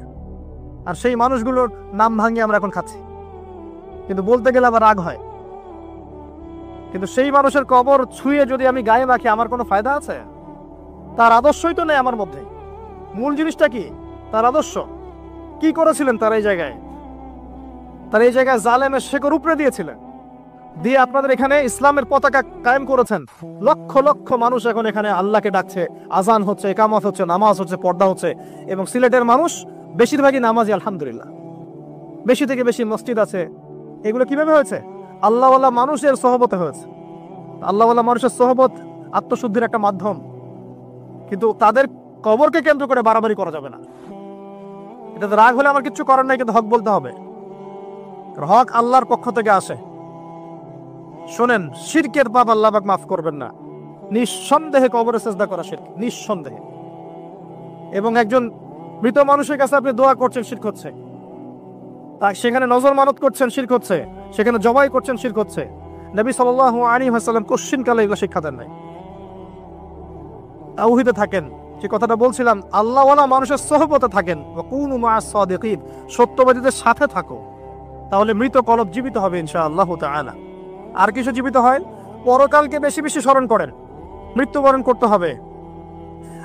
আর সেই মানুষগুলোর নাম ভাঙিয়ে আমরা এখন খাচ্ছি, কিন্তু বলতে গেলে আবার রাগ হয়। কিন্তু সেই মানুষের কবর ছুঁয়ে যদি আমি গায়ে মাখি, আমার কোনো ফায়দা আছে? তার আদর্শই তো নেই আমার মধ্যে। মূল জিনিসটা কি? তার আদর্শ। কি করেছিলেন তার এই জায়গায়? তার এই জায়গায় জালেমের শেকড় উপড়ে দিয়েছিলেন, দিয়ে আপনাদের এখানে ইসলামের পতাকা কায়েম করেছেন। লক্ষ লক্ষ মানুষ এখন এখানে আল্লাহকে ডাকছে, আজান হচ্ছে, ইকামত হচ্ছে, নামাজ হচ্ছে, পর্দা হচ্ছে। এবং সিলেটের মানুষ বেশিরভাগই নামাজি, আলহামদুলিল্লাহ। বেশি থেকে বেশি মসজিদ আছে। এগুলো কিভাবে হয়েছে? আল্লাহওয়ালা মানুষের সহবতে হয়েছে। আল্লাহওয়ালা মানুষের সহবত আত্মশুদ্ধির একটা মাধ্যম, কিন্তু তাদের কবরকে কেন্দ্র করে বাড়াবাড়ি করা যাবে না। এটাতে রাগ হলে আমার কিছু করার নাই, কিন্তু হক বলতে হবে। হক আল্লাহর পক্ষ থেকে আসে। শোনেন, শিরকের পাপ আল্লাহ পাক মাফ করবেন না। নিঃসন্দেহে কবরে সেজদা করা শিরক, নিঃসন্দেহে। এবং একজন মৃত মানুষের কাছে আপনি দোয়া করছেন, শিরক হচ্ছে। তা সেখানে নজর মানত করছেন, শিরক হচ্ছে। সেখানে জবাই করছেন, শিরক হচ্ছে। নবী সাল্লাল্লাহু আলাইহি ওয়াসাল্লাম কোশ্চিন কালে এগুলো শিক্ষা দেন নাই। তাওহীদে থাকেন, যে কথাটা বলছিলাম, আল্লাহওয়ালা মানুষের সোহবতে থাকেন। ওয়া কুনু মা'আস সাদিকিন, সত্যবাদীদের সাথে থাকো, তাহলে মৃত কলব জীবিত হবে ইনশাআল্লাহ তাআলা। আর কিছু জীবিত হয়, পরকালকে বেশি বেশি স্মরণ করেন। মৃত্যুবরণ করতে হবে।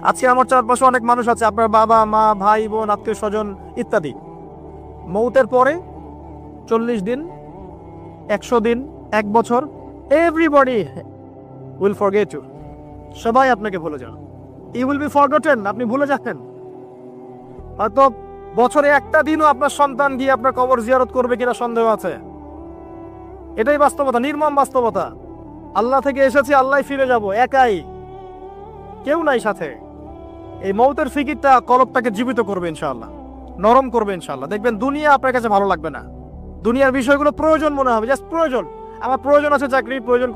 আজকে আমার চারপাশে অনেক মানুষ আছে, আপনার বাবা মা, ভাই বোন, আত্মীয় স্বজন ইত্যাদি, মৌতের পরে 40 দিন, 100 দিন, 1 বছর, এভরিবডি উইল ফরগেট ইউ। সবাই আপনাকে ভুলে যান। ইউ উইল বি ফরগটেন, আপনি ভুলে যাচ্ছেন। হয়তো বছরে একটা দিনও আপনার সন্তান গিয়ে আপনার কবর জিয়ারত করবে কিনা সন্দেহ আছে। এটাই বাস্তবতা, নির্মম বাস্তবতা। আল্লাহ থেকে এসেছি, আল্লাহ ফিরে যাব, একাই, কেউ নাই সাথে। এই মৌতের ফিকিরটা কলবটাকে জীবিত করবে ইনশাআল্লাহ, নরম করবে ইনশাআল্লাহ। দেখবেন দুনিয়া আপনার কাছে ভালো লাগবে না। দুনিয়ার বিষয়গুলো প্রয়োজন মনে হবে, জাস্ট প্রয়োজন। আমার প্রয়োজন আছে চাকরি, প্রয়োজন